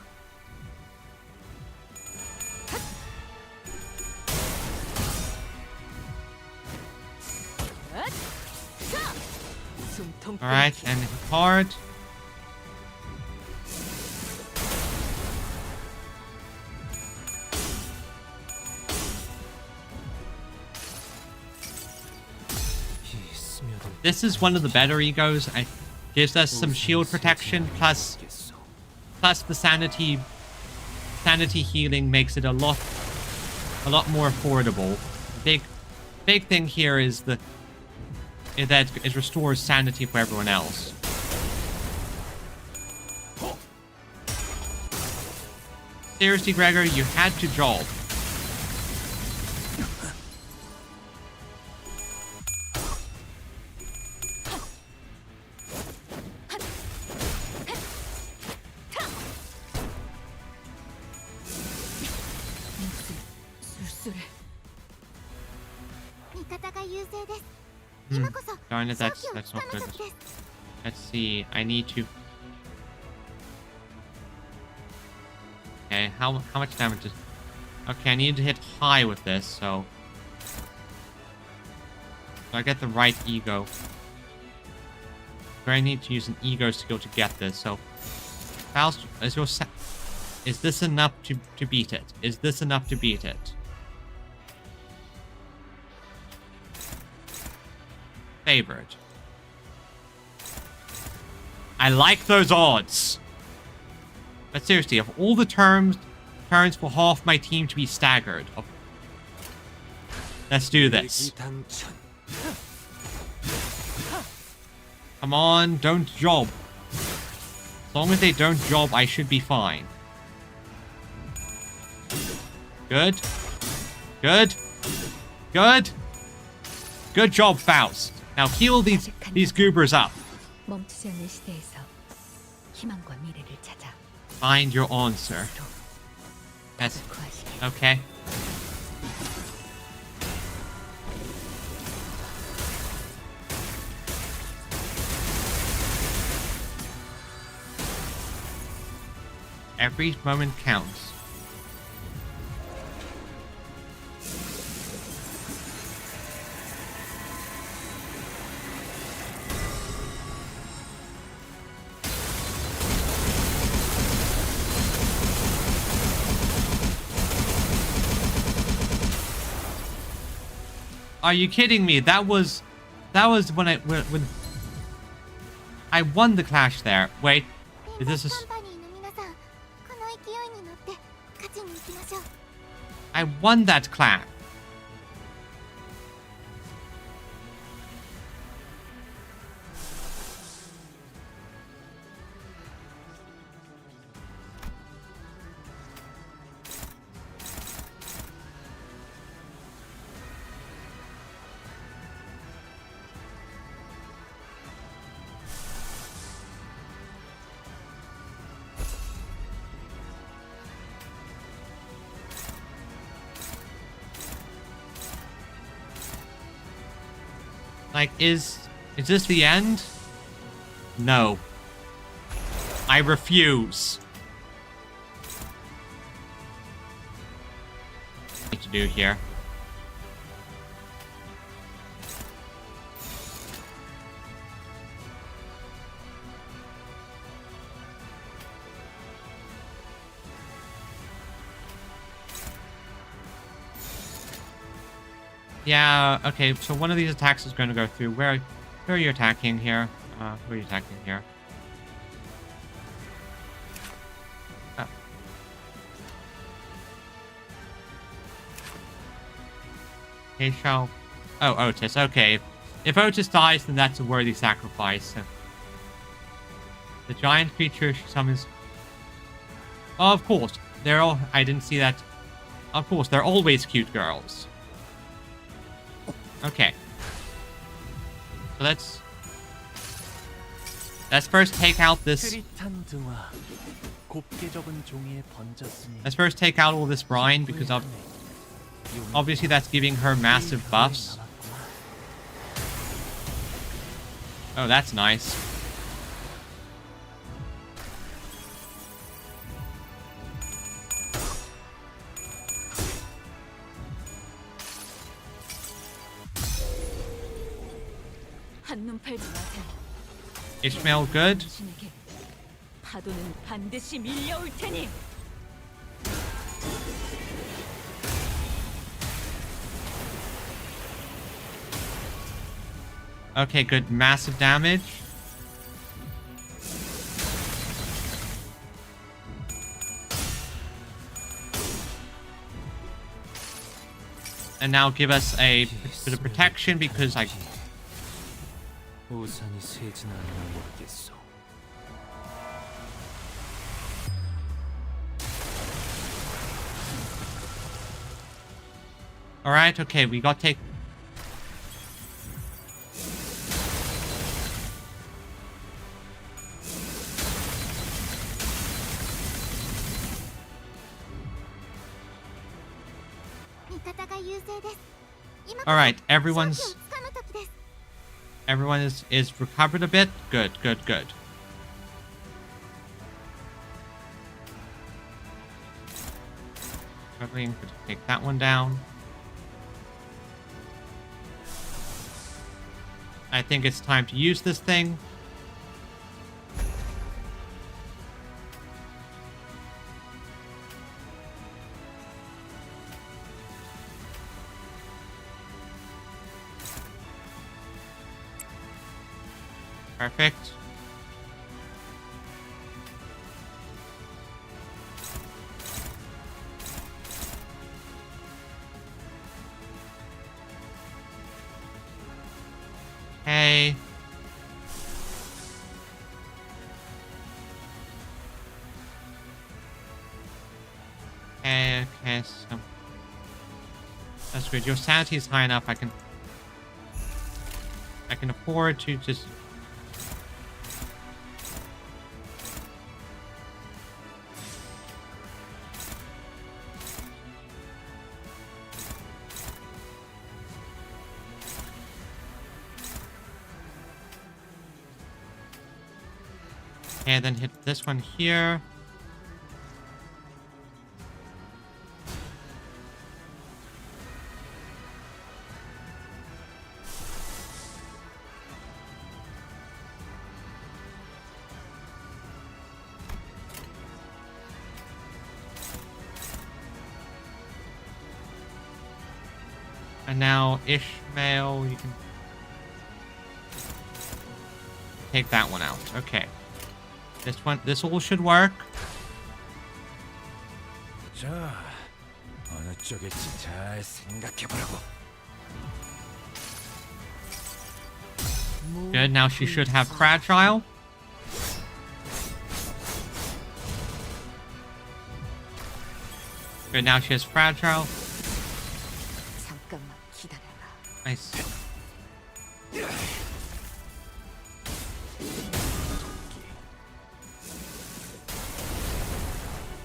Alright, and hard. This is one of the better egos. It gives us some shield protection, plus the sanity healing makes it a lot more affordable. Big thing here is that it restores sanity for everyone else. Seriously, Gregor, you had to job. Darn it, that's not good. Let's see, I need to... Okay, how much damage is... Okay, I need to hit high with this, so I get the right ego. So I need to use an ego skill to get this, so... Faust, is this enough to beat it? Is this enough to beat it? Favored. I like those odds. But seriously, of all the turns for half my team to be staggered, let's do this. Come on, don't job. As long as they don't job, I should be fine. Good. Good. Good. Good job, Faust. Now heal these goobers up. 멈추지 않는 시대에서 희망과 미래를 찾아 Find your answer. That's 답을 구하시길. okay. Every moment counts. Are you kidding me? That was when I won the clash there. Wait, is this a... カンパニーの皆さん、この勢いに乗って勝ちに行きましょう。 I won that clash. Like, is this the end? No. I refuse. What to do here? Yeah, okay, so one of these attacks is going to go through. Where are you attacking here? Who are you attacking here? Oh. Okay, shall... Oh, Otis, okay. If Otis dies, then that's a worthy sacrifice. The giant creature summons... Oh, of course. They're all... I didn't see that. Of course, they're always cute girls. Okay. So let's first take out this. Let's first take out all this brine because obviously that's giving her massive buffs. Oh, that's nice. 한눈 팔지 마세요. Ishmael good. 당신에게 파도는 반드시 밀려올 테니. Okay, good. Massive damage. And now give us a bit of protection because I... 우산이 세진 않나 모르겠어. Alright, okay, we got to take... Alright, everyone is recovered a bit. Good, good, good. Struggling to take that one down. I think it's time to use this thing. Perfect. Hey. Okay, so that's good. Your sanity is high enough. I can afford to just... And then hit this one here. And now Ishmael, you can take that one out. Okay. This all should work. 자, 어느 쪽일지 잘 생각해보라고. Good, now she should have Fragile. Good, now she has Fragile. 잠깐만 기다려라. Nice.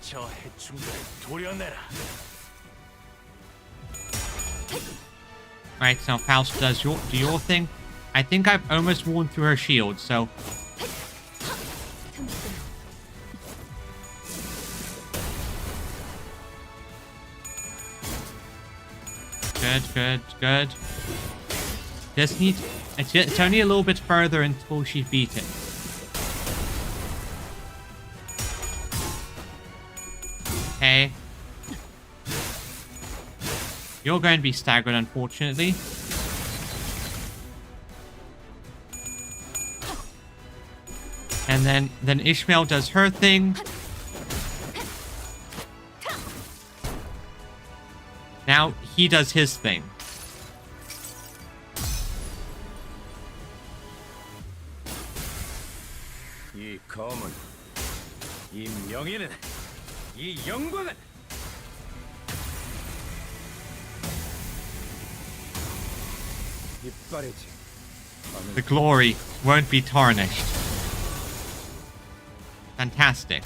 저 해충들을 도려내라. Right, so Faust does do your thing. I think I've almost worn through her shield, so... Good. Just need... It's only a little bit further until she's beaten. Okay. You're going to be staggered, unfortunately. And then Ishmael does her thing. Now he does his thing. 이 검은, 이 명예는, 이 영광은 이빨이지. The glory won't be tarnished. Fantastic.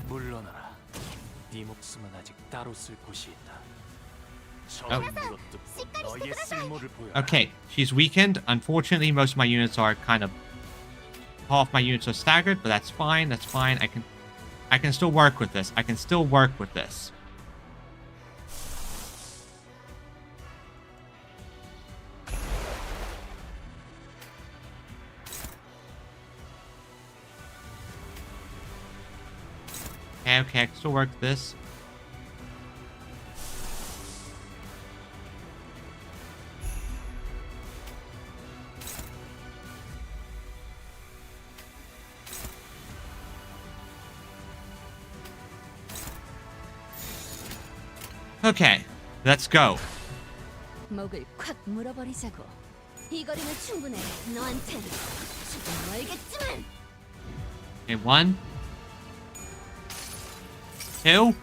물러나라. 네 목숨은 아직 따로 쓸 곳이 있다. 저 Oh. 이것도 너의 쓸모를 보여라. Okay, she's weakened. Unfortunately, most of my units are kind of... Half my units are staggered, but that's fine. That's fine. I can still work with this. I can still work with this. Okay, I can still work this. Okay, let's go. 목을 콱 물어버리자고. 이 거리면 충분해. 너한텐 조금 멀겠지만. Okay, 1, 2.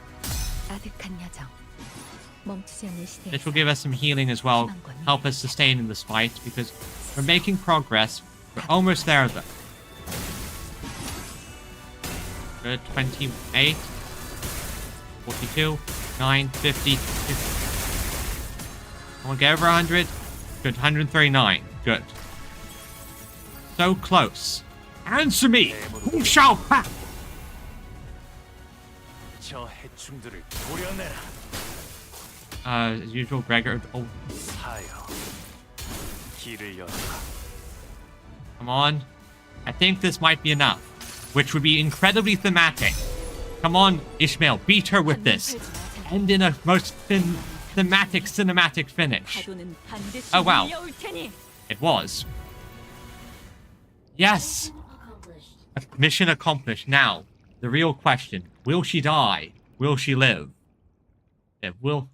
아득한 여정. 멈추지 않는 시대. This will give us some healing as well. Help us sustain in this fight because we're making progress. We're almost there though. Good, 28, 42, 9, 50. I want to get over 100. Good, 139. Good. So close. Answer me! Who shall pass? 저 해충들을 도려내라. As usual, Gregor. Oh, 사여. 길을 열어라. come on. I think this might be enough, which would be incredibly thematic. Come on, Ishmael, beat her with this. End in a most thematic cinematic finish. 파도는 반드시 Oh, wow. 밀려올 테니. It was. Yes! Mission accomplished. Now, the real question. Will she die? Will she live? It will.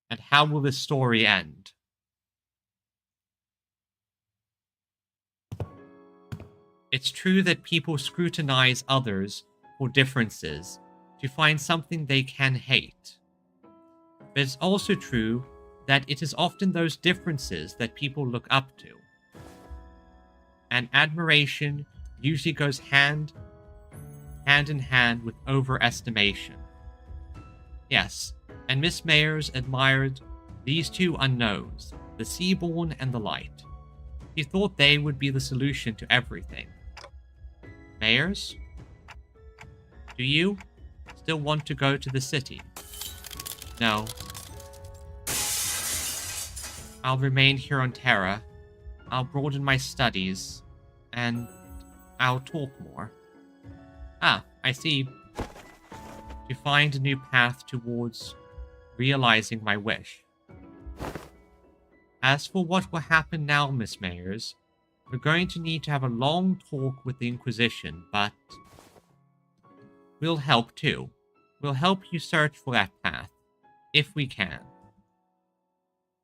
And how will this story end? It's true that people scrutinize others for differences to find something they can hate. But it's also true that it is often those differences that people look up to. And admiration usually goes hand in hand with overestimation. Yes, and Miss Mayers admired these two unknowns, the Seaborn and the Light. She thought they would be the solution to everything. Mayers? Do you still want to go to the city? No. I'll remain here on Terra. I'll broaden my studies, and I'll talk more. Ah, I see. To find a new path towards realizing my wish. As for what will happen now, Miss Mayers, we're going to need to have a long talk with the Inquisition, but we'll help too. We'll help you search for that path, if we can.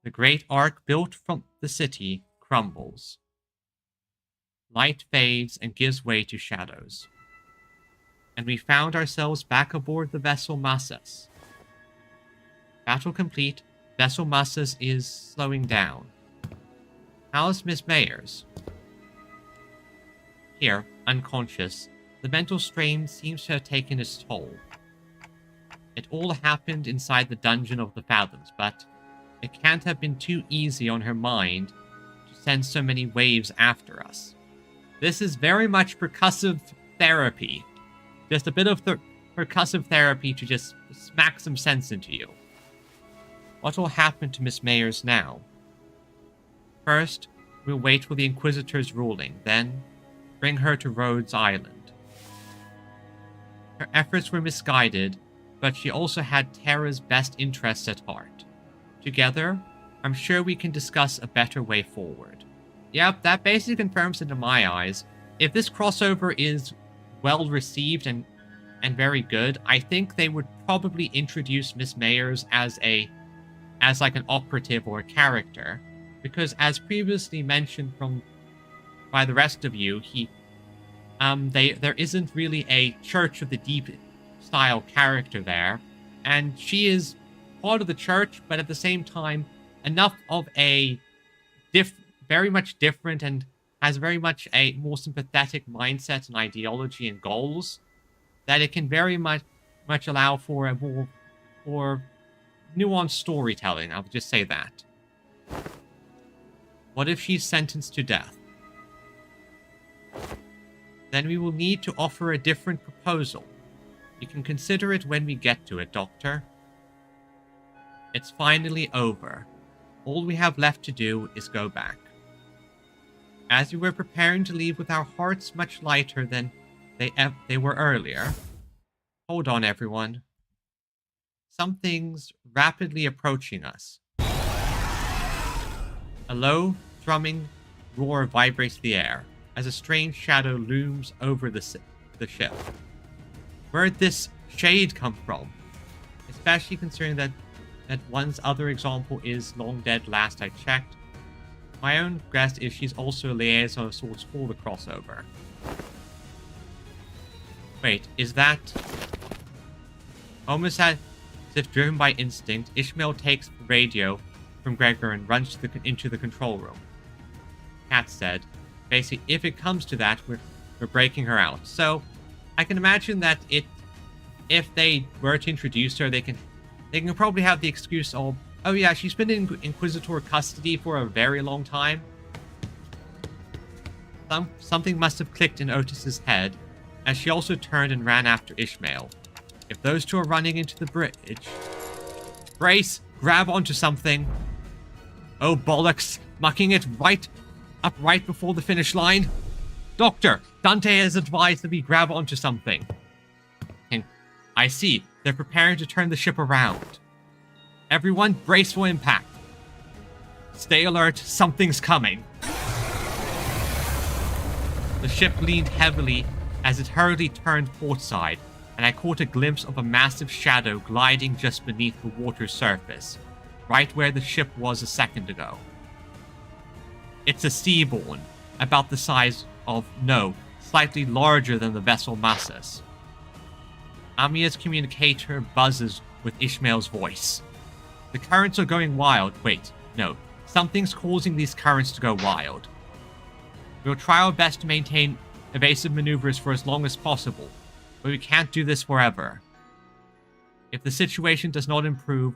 The great arc built from the city crumbles. Light fades and gives way to shadows. And we found ourselves back aboard the vessel Massus. Battle complete, vessel Massus is slowing down. How's Miss Mayers? Here, unconscious, the mental strain seems to have taken its toll. It all happened inside the dungeon of the Fathoms, but it can't have been too easy on her mind to send so many waves after us. This is very much percussive therapy. Just a bit of percussive therapy to just smack some sense into you. What will happen to Miss Mayers now? First, we'll wait for the Inquisitor's ruling, then bring her to Rhodes Island. Her efforts were misguided, but she also had Terra's best interests at heart. Together, I'm sure we can discuss a better way forward. Yep, that basically confirms it in my eyes. If this crossover is well received and very good, I think they would probably introduce Miss Mayers as like an operative or a character, because as previously mentioned by the rest of you, there isn't really a Church of the Deep style character there, and she is part of the church, but at the same time enough of a very much different and has very much a more sympathetic mindset and ideology and goals, that it can very much allow for a more nuanced storytelling. I'll just say that. What if she's sentenced to death? Then we will need to offer a different proposal. You can consider it when we get to it, Doctor. It's finally over. All we have left to do is go back. As we were preparing to leave with our hearts much lighter than they were earlier. Hold on, everyone. Something's rapidly approaching us. A low, thrumming roar vibrates the air as a strange shadow looms over the ship. Where'd this shade come from? Especially considering that one's other example is long dead last I checked. My own guess is she's also a liaison of sorts for the crossover. Wait, is that... Almost as if driven by instinct, Ishmael takes the radio from Gregor and runs into the control room. Kat said, basically, if it comes to that, we're breaking her out. So, I can imagine that if they were to introduce her, they can probably have the excuse of, oh yeah, she's been in Inquisitor custody for a very long time. Something must have clicked in Otis's head, as she also turned and ran after Ishmael. If those two are running into the bridge... Brace! Grab onto something! Oh bollocks! Mucking it right before the finish line! Doctor! Dante has advised that we grab onto something. And I see. They're preparing to turn the ship around. Everyone, brace for impact. Stay alert. Something's coming. The ship leaned heavily as it hurriedly turned portside, and I caught a glimpse of a massive shadow gliding just beneath the water's surface, right where the ship was a second ago. It's a seaborn, about the size of, no, slightly larger than the vessel Massus. Amia's communicator buzzes with Ishmael's voice. The currents are going wild. Wait, no. Something's causing these currents to go wild. We'll try our best to maintain evasive maneuvers for as long as possible, but we can't do this forever. If the situation does not improve,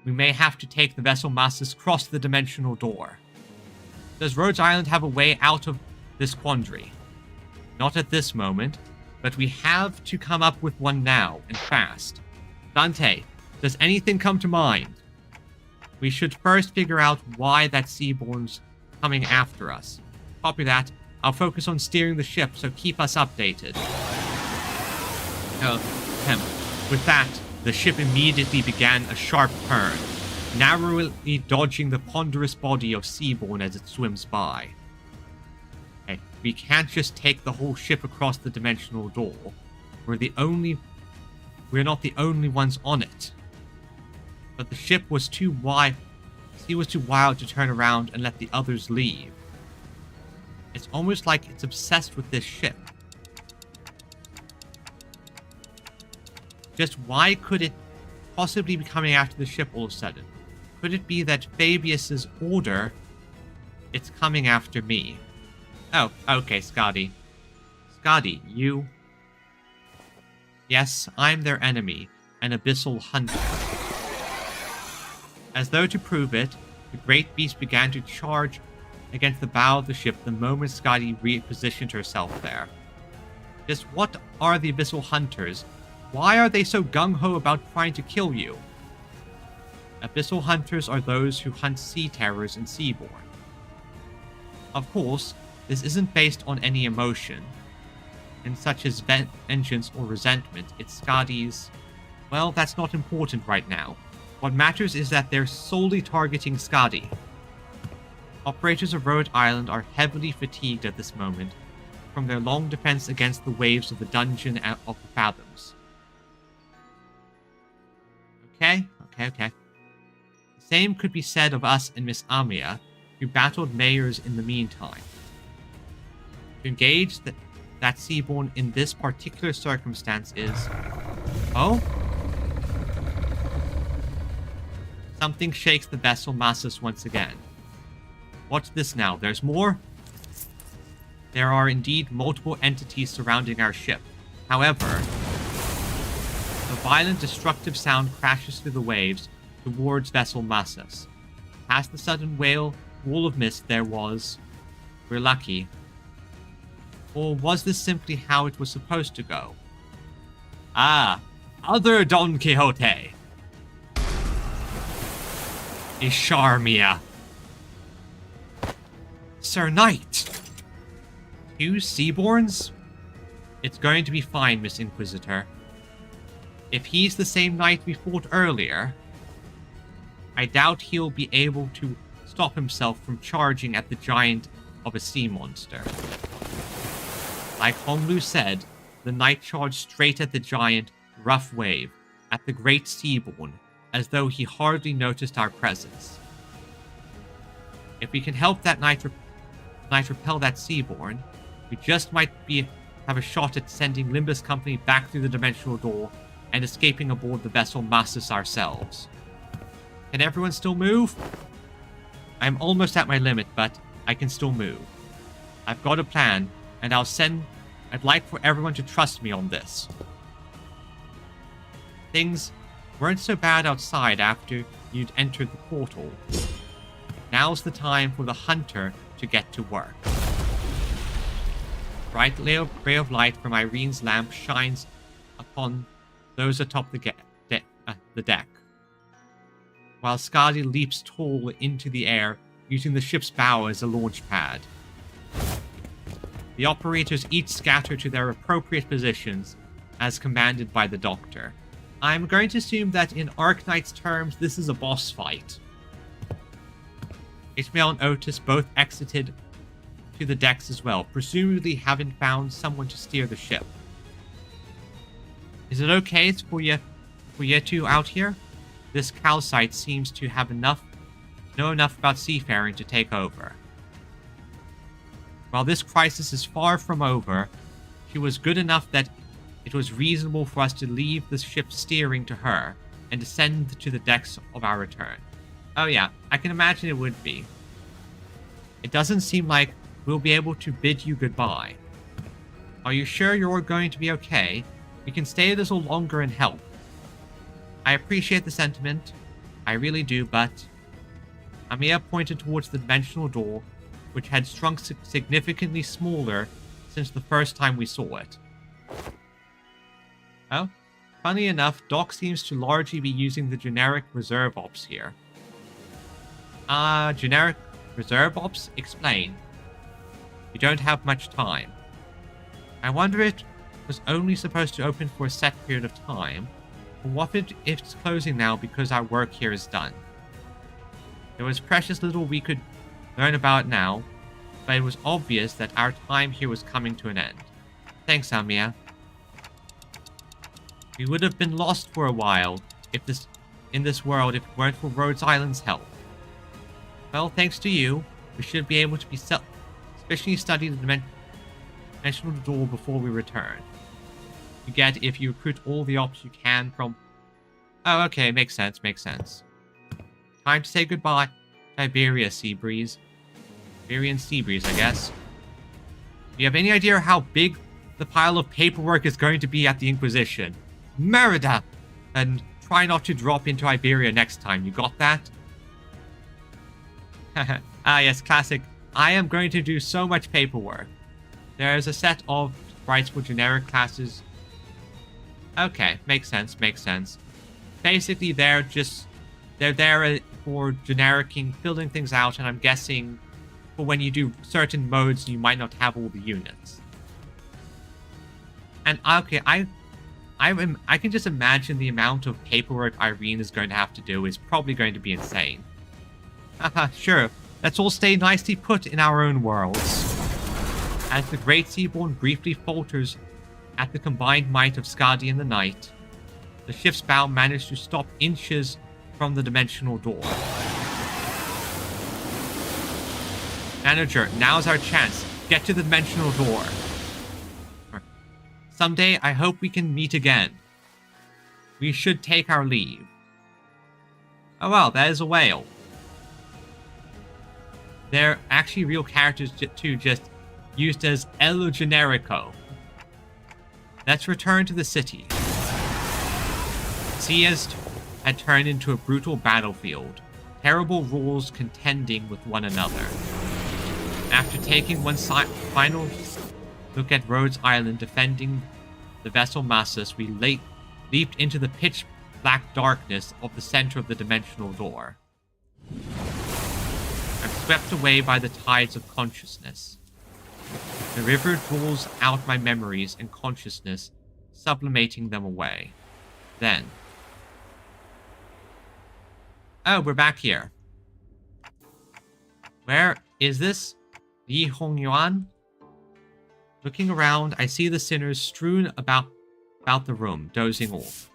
we may have to take the vessel Massus across the dimensional door. Does Rhodes Island have a way out of this quandary? Not at this moment, but we have to come up with one now, and fast. Dante, does anything come to mind? We should first figure out why that seaborn's coming after us. Copy that. I'll focus on steering the ship, so keep us updated. With that, the the ship immediately began a sharp turn, narrowly dodging the ponderous body of Seaborn as it swims by. Okay, we can't just take the whole ship across the dimensional door. We're not the only ones on it. But the ship was too wide. He was too wild to turn around and let the others leave. It's almost like it's obsessed with this ship. Just why could it possibly be coming after the ship all of a sudden? Could it be that Fabius's order, it's coming after me? Oh, okay, Scotty. Scotty, you... Yes, I'm their enemy, an abyssal hunter. As though to prove it, the great beast began to charge against the bow of the ship the moment Scotty repositioned herself there. Just what are the abyssal hunters? Why are they so gung-ho about trying to kill you? Abyssal hunters are those who hunt sea terrors and Seaborn. Of course, this isn't based on any emotion, and such as vengeance or resentment. It's Scotty's... Well, that's not important right now. What matters is that they're solely targeting Scotty. Operators of Rhode Island are heavily fatigued at this moment from their long defense against the waves of the dungeon of the Fathoms. Okay. The same could be said of us and Miss Amia, who battled mayors in the meantime. To engage that Seaborn in this particular circumstance is... Oh? Something shakes the vessel masses once again. What's this now? There's more? There are indeed multiple entities surrounding our ship. However, a violent destructive sound crashes through the waves towards vessel masses. Past the sudden wall of mist there was... We're lucky. Or was this simply how it was supposed to go? Ah, other Don Quixote! Isharmia. Sir Knight! 2 Seaborns? It's going to be fine, Miss Inquisitor. If he's the same knight we fought earlier, I doubt he'll be able to stop himself from charging at the giant of a sea monster. Like Honglu said, the knight charged straight at the giant, rough wave, at the great Seaborn, as though he hardly noticed our presence. If we can help that knight repel that Seaborn, we just might have a shot at sending Limbus Company back through the dimensional door and escaping aboard the vessel Massus ourselves. Can everyone still move? I'm almost at my limit, but I can still move. I've got a plan, and I'd like for everyone to trust me on this. Things weren't so bad outside after you'd entered the portal. Now's the time for the hunter to get to work. Bright ray of light from Irene's lamp shines upon those atop the deck, while Skadi leaps tall into the air, using the ship's bow as a launch pad. The operators each scatter to their appropriate positions, as commanded by the Doctor. I'm going to assume that in Arknights terms, this is a boss fight. Ishmael and Otis both exited to the decks as well, presumably having found someone to steer the ship. Is it okay for you two out here? This calcite seems to have know enough about seafaring to take over. While this crisis is far from over, she was good enough that it was reasonable for us to leave the ship steering to her and descend to the decks of our return. Oh yeah, I can imagine it would be. It doesn't seem like we'll be able to bid you goodbye. Are you sure you're going to be okay? We can stay a little longer and help. I appreciate the sentiment. I really do, but... Amia pointed towards the dimensional door, which had shrunk significantly smaller since the first time we saw it. Oh, funny enough, Doc seems to largely be using the generic reserve ops here. Generic reserve ops? Explain. You don't have much time. I wonder if it was only supposed to open for a set period of time, What if it's closing now because our work here is done? There was precious little we could learn about now, but it was obvious that our time here was coming to an end. Thanks, Amia. We would have been lost for a while in this world if it weren't for Rhodes Island's help. Well, thanks to you, we should be able to especially study the dimensional door before we return. You get if you recruit all the ops you can from... Oh, okay, makes sense, makes sense. Time to say goodbye to Iberia Sea Breeze. Iberian Sea Breeze, I guess. Do you have any idea how big the pile of paperwork is going to be at the Inquisition? Merida! And try not to drop into Iberia next time, you got that? Ah yes, classic. I am going to do so much paperwork. There's a set of rights for generic classes. Okay, makes sense, makes sense. Basically, they're there for genericing, filling things out, and I'm guessing for when you do certain modes, you might not have all the units. And okay, I can just imagine the amount of paperwork Irene is going to have to do is probably going to be insane. Haha, sure. Let's all stay nicely put in our own worlds. As the Great Seaborn briefly falters at the combined might of Skadi and the Night, the ship's bow managed to stop inches from the dimensional door. Manager, now's our chance. Get to the dimensional door. Someday, I hope we can meet again. We should take our leave. Oh well, that is a whale. They're actually real characters too, just used as El Generico. Let's return to the city. Siest had turned into a brutal battlefield, terrible rules contending with one another. After taking one final look at Rhodes Island defending the vessel Massus, we leaped into the pitch-black darkness of the center of the dimensional door. I'm swept away by the tides of consciousness. The river draws out my memories and consciousness, sublimating them away. Then... Oh, we're back here. Where is this? Yi Hongyuan? Looking around, I see the sinners strewn about the room, dozing off.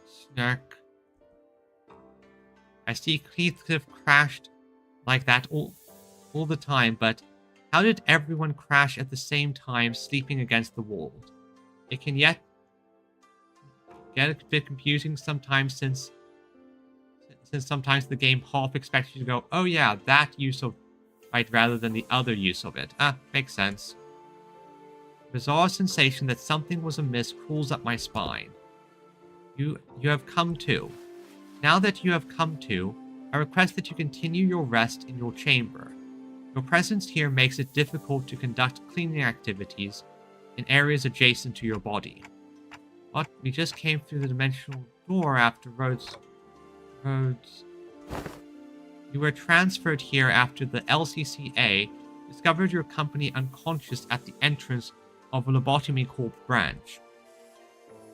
Snark. I see Heathcliff crashed like that all the time, but how did everyone crash at the same time, sleeping against the wall? It can yet get a bit confusing sometimes, since sometimes the game half expects you to go, oh yeah, that use of right rather than the other use of it. Ah, makes sense. Bizarre sensation that something was amiss crawls up my spine. You have come to. Now that you have come to, I request that you continue your rest in your chamber. Your presence here makes it difficult to conduct cleaning activities in areas adjacent to your body. But we just came through the dimensional door after Rhodes. You were transferred here after the LCCA discovered your company unconscious at the entrance of a Lobotomy Corp branch.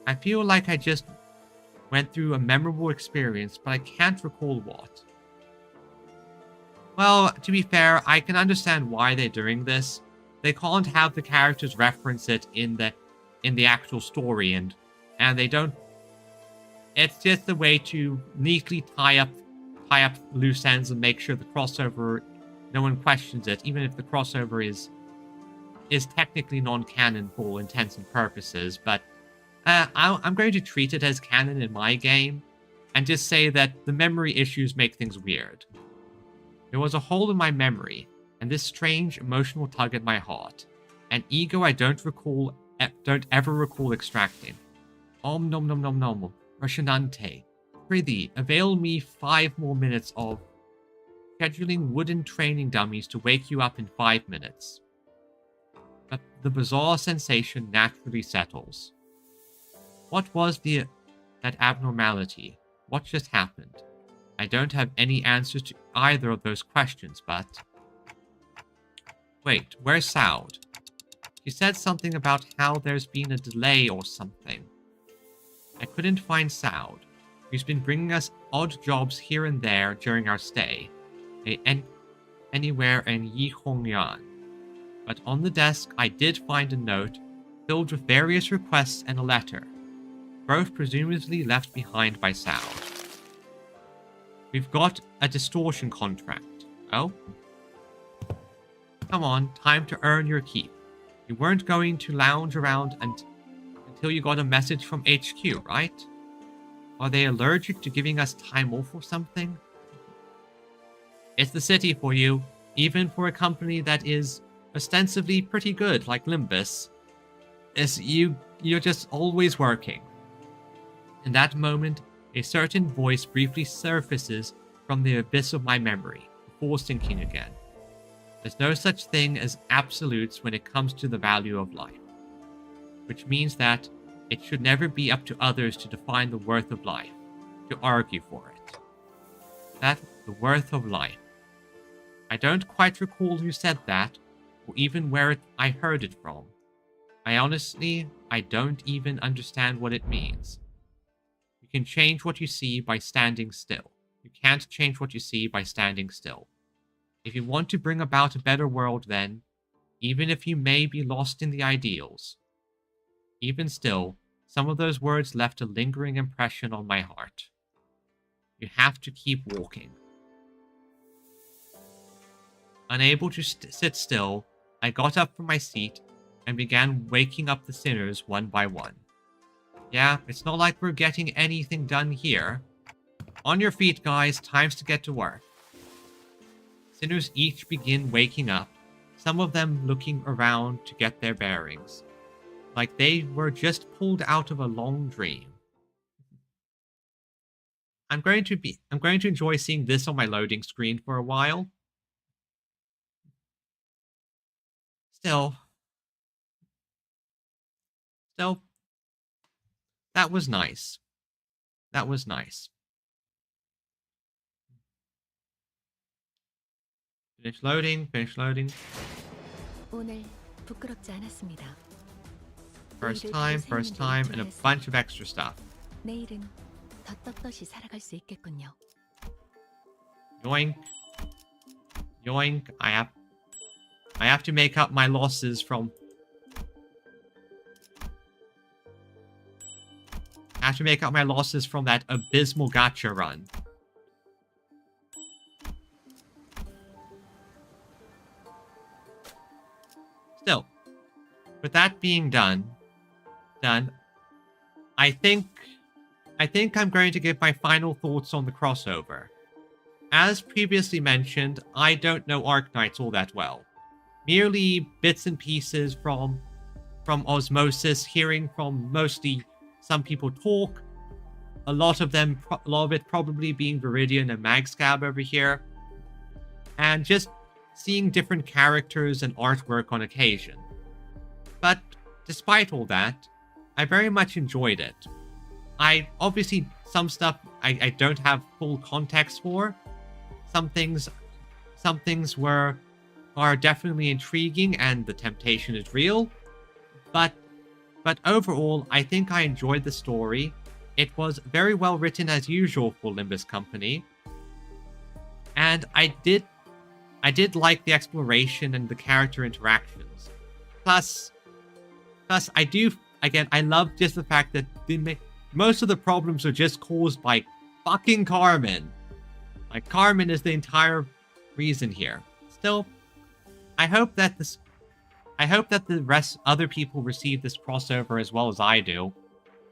I feel like I just went through a memorable experience, but I can't recall what. Well, to be fair, I can understand why they're doing this. They can't have the characters reference it in the actual story, and they don't. It's just a way to neatly tie up loose ends and make sure the crossover, no one questions it, even if the crossover is technically non-canon for all intents and purposes. But I'm going to treat it as canon in my game, and just say that the memory issues make things weird. There was a hole in my memory, and this strange emotional tug at my heart, an ego I don't ever recall extracting. Om nom nom nom nom, Rashanante. Prithee, avail me 5 more minutes of scheduling wooden training dummies to wake you up in 5 minutes. But the bizarre sensation naturally settles. What was that abnormality? What just happened? I don't have any answers to either of those questions, but... Wait, where's Saud? She said something about how there's been a delay or something. I couldn't find Saud, who's been bringing us odd jobs here and there during our stay, anywhere in Yihongyan. But on the desk, I did find a note filled with various requests and a letter, both presumably left behind by Saud. We've got a distortion contract. Oh? Come on, time to earn your keep. You weren't going to lounge around until you got a message from HQ, right? Are they allergic to giving us time off or something? It's the city for you, even for a company that is ostensibly pretty good, like Limbus. You're just always working. In that moment, a certain voice briefly surfaces from the abyss of my memory, before sinking again. There's no such thing as absolutes when it comes to the value of life, which means that it should never be up to others to define the worth of life, to argue for it. That's the worth of life. I don't quite recall who said that, or even where I heard it from. I don't even understand what it means. You can change what you see by standing still. You can't change what you see by standing still. If you want to bring about a better world, then, even if you may be lost in the ideals, even still, some of those words left a lingering impression on my heart. You have to keep walking. Unable to sit still, I got up from my seat and began waking up the sinners one by one. Yeah, it's not like we're getting anything done here. On your feet, guys, time's to get to work. Sinners each begin waking up, some of them looking around to get their bearings, like they were just pulled out of a long dream. I'm going to enjoy seeing this on my loading screen for a while. Still, that was nice. That was nice. Finish loading, finish loading. 오늘 부끄럽지 않았습니다. First time, and a bunch of extra stuff. 내일은 더 떳떳이 살아갈 수 있겠군요. Yoink. Yoink. I have to make up my losses from... I have to make up my losses from that abysmal gacha run. Still, with that being done, I think I'm going to give my final thoughts on the crossover. As previously mentioned, I don't know Arknights all that well. Merely bits and pieces from osmosis, hearing from mostly some people talk. A lot of it probably being Viridian and Magscab over here. And just seeing different characters and artwork on occasion. But despite all that, I very much enjoyed it. Obviously, some stuff I don't have full context for. Some things are definitely intriguing and the temptation is real. But overall, I think I enjoyed the story. It was very well written as usual for Limbus Company. And I did like the exploration and the character interactions. Plus I love just the fact that most of the problems are just caused by fucking Carmen. Like, Carmen is the entire reason here. Still, I hope that the other people receive this crossover as well as I do.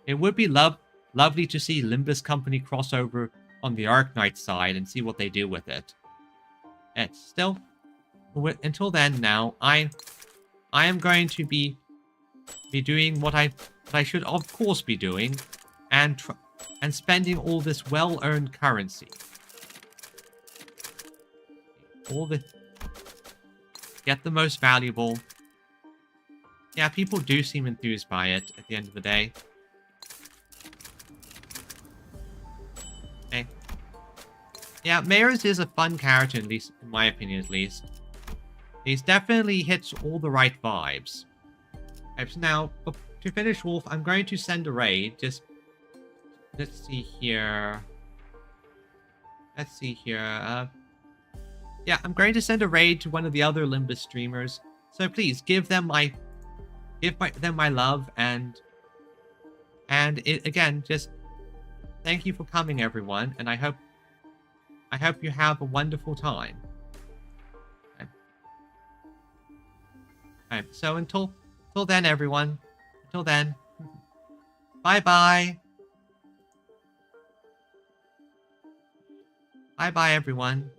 It would be lovely to see Limbus Company crossover on the Arknights side and see what they do with it. And still, until then, now I am going to be doing what I should of course be doing, and spending all this well-earned currency. Get the most valuable. Yeah, people do seem enthused by it at the end of the day. Okay. Yeah, Mayors is a fun character, at least in my opinion, at least. He's definitely hits all the right vibes. Now, to finish Wolf, I'm going to send a raid, just let's see here. Let's see here. Yeah, I'm going to send a raid to one of the other Limbus streamers. So please give them my love and again, just thank you for coming, everyone, and I hope you have a wonderful time. Okay. So until then, everyone. Until then. Bye bye. Bye bye, everyone.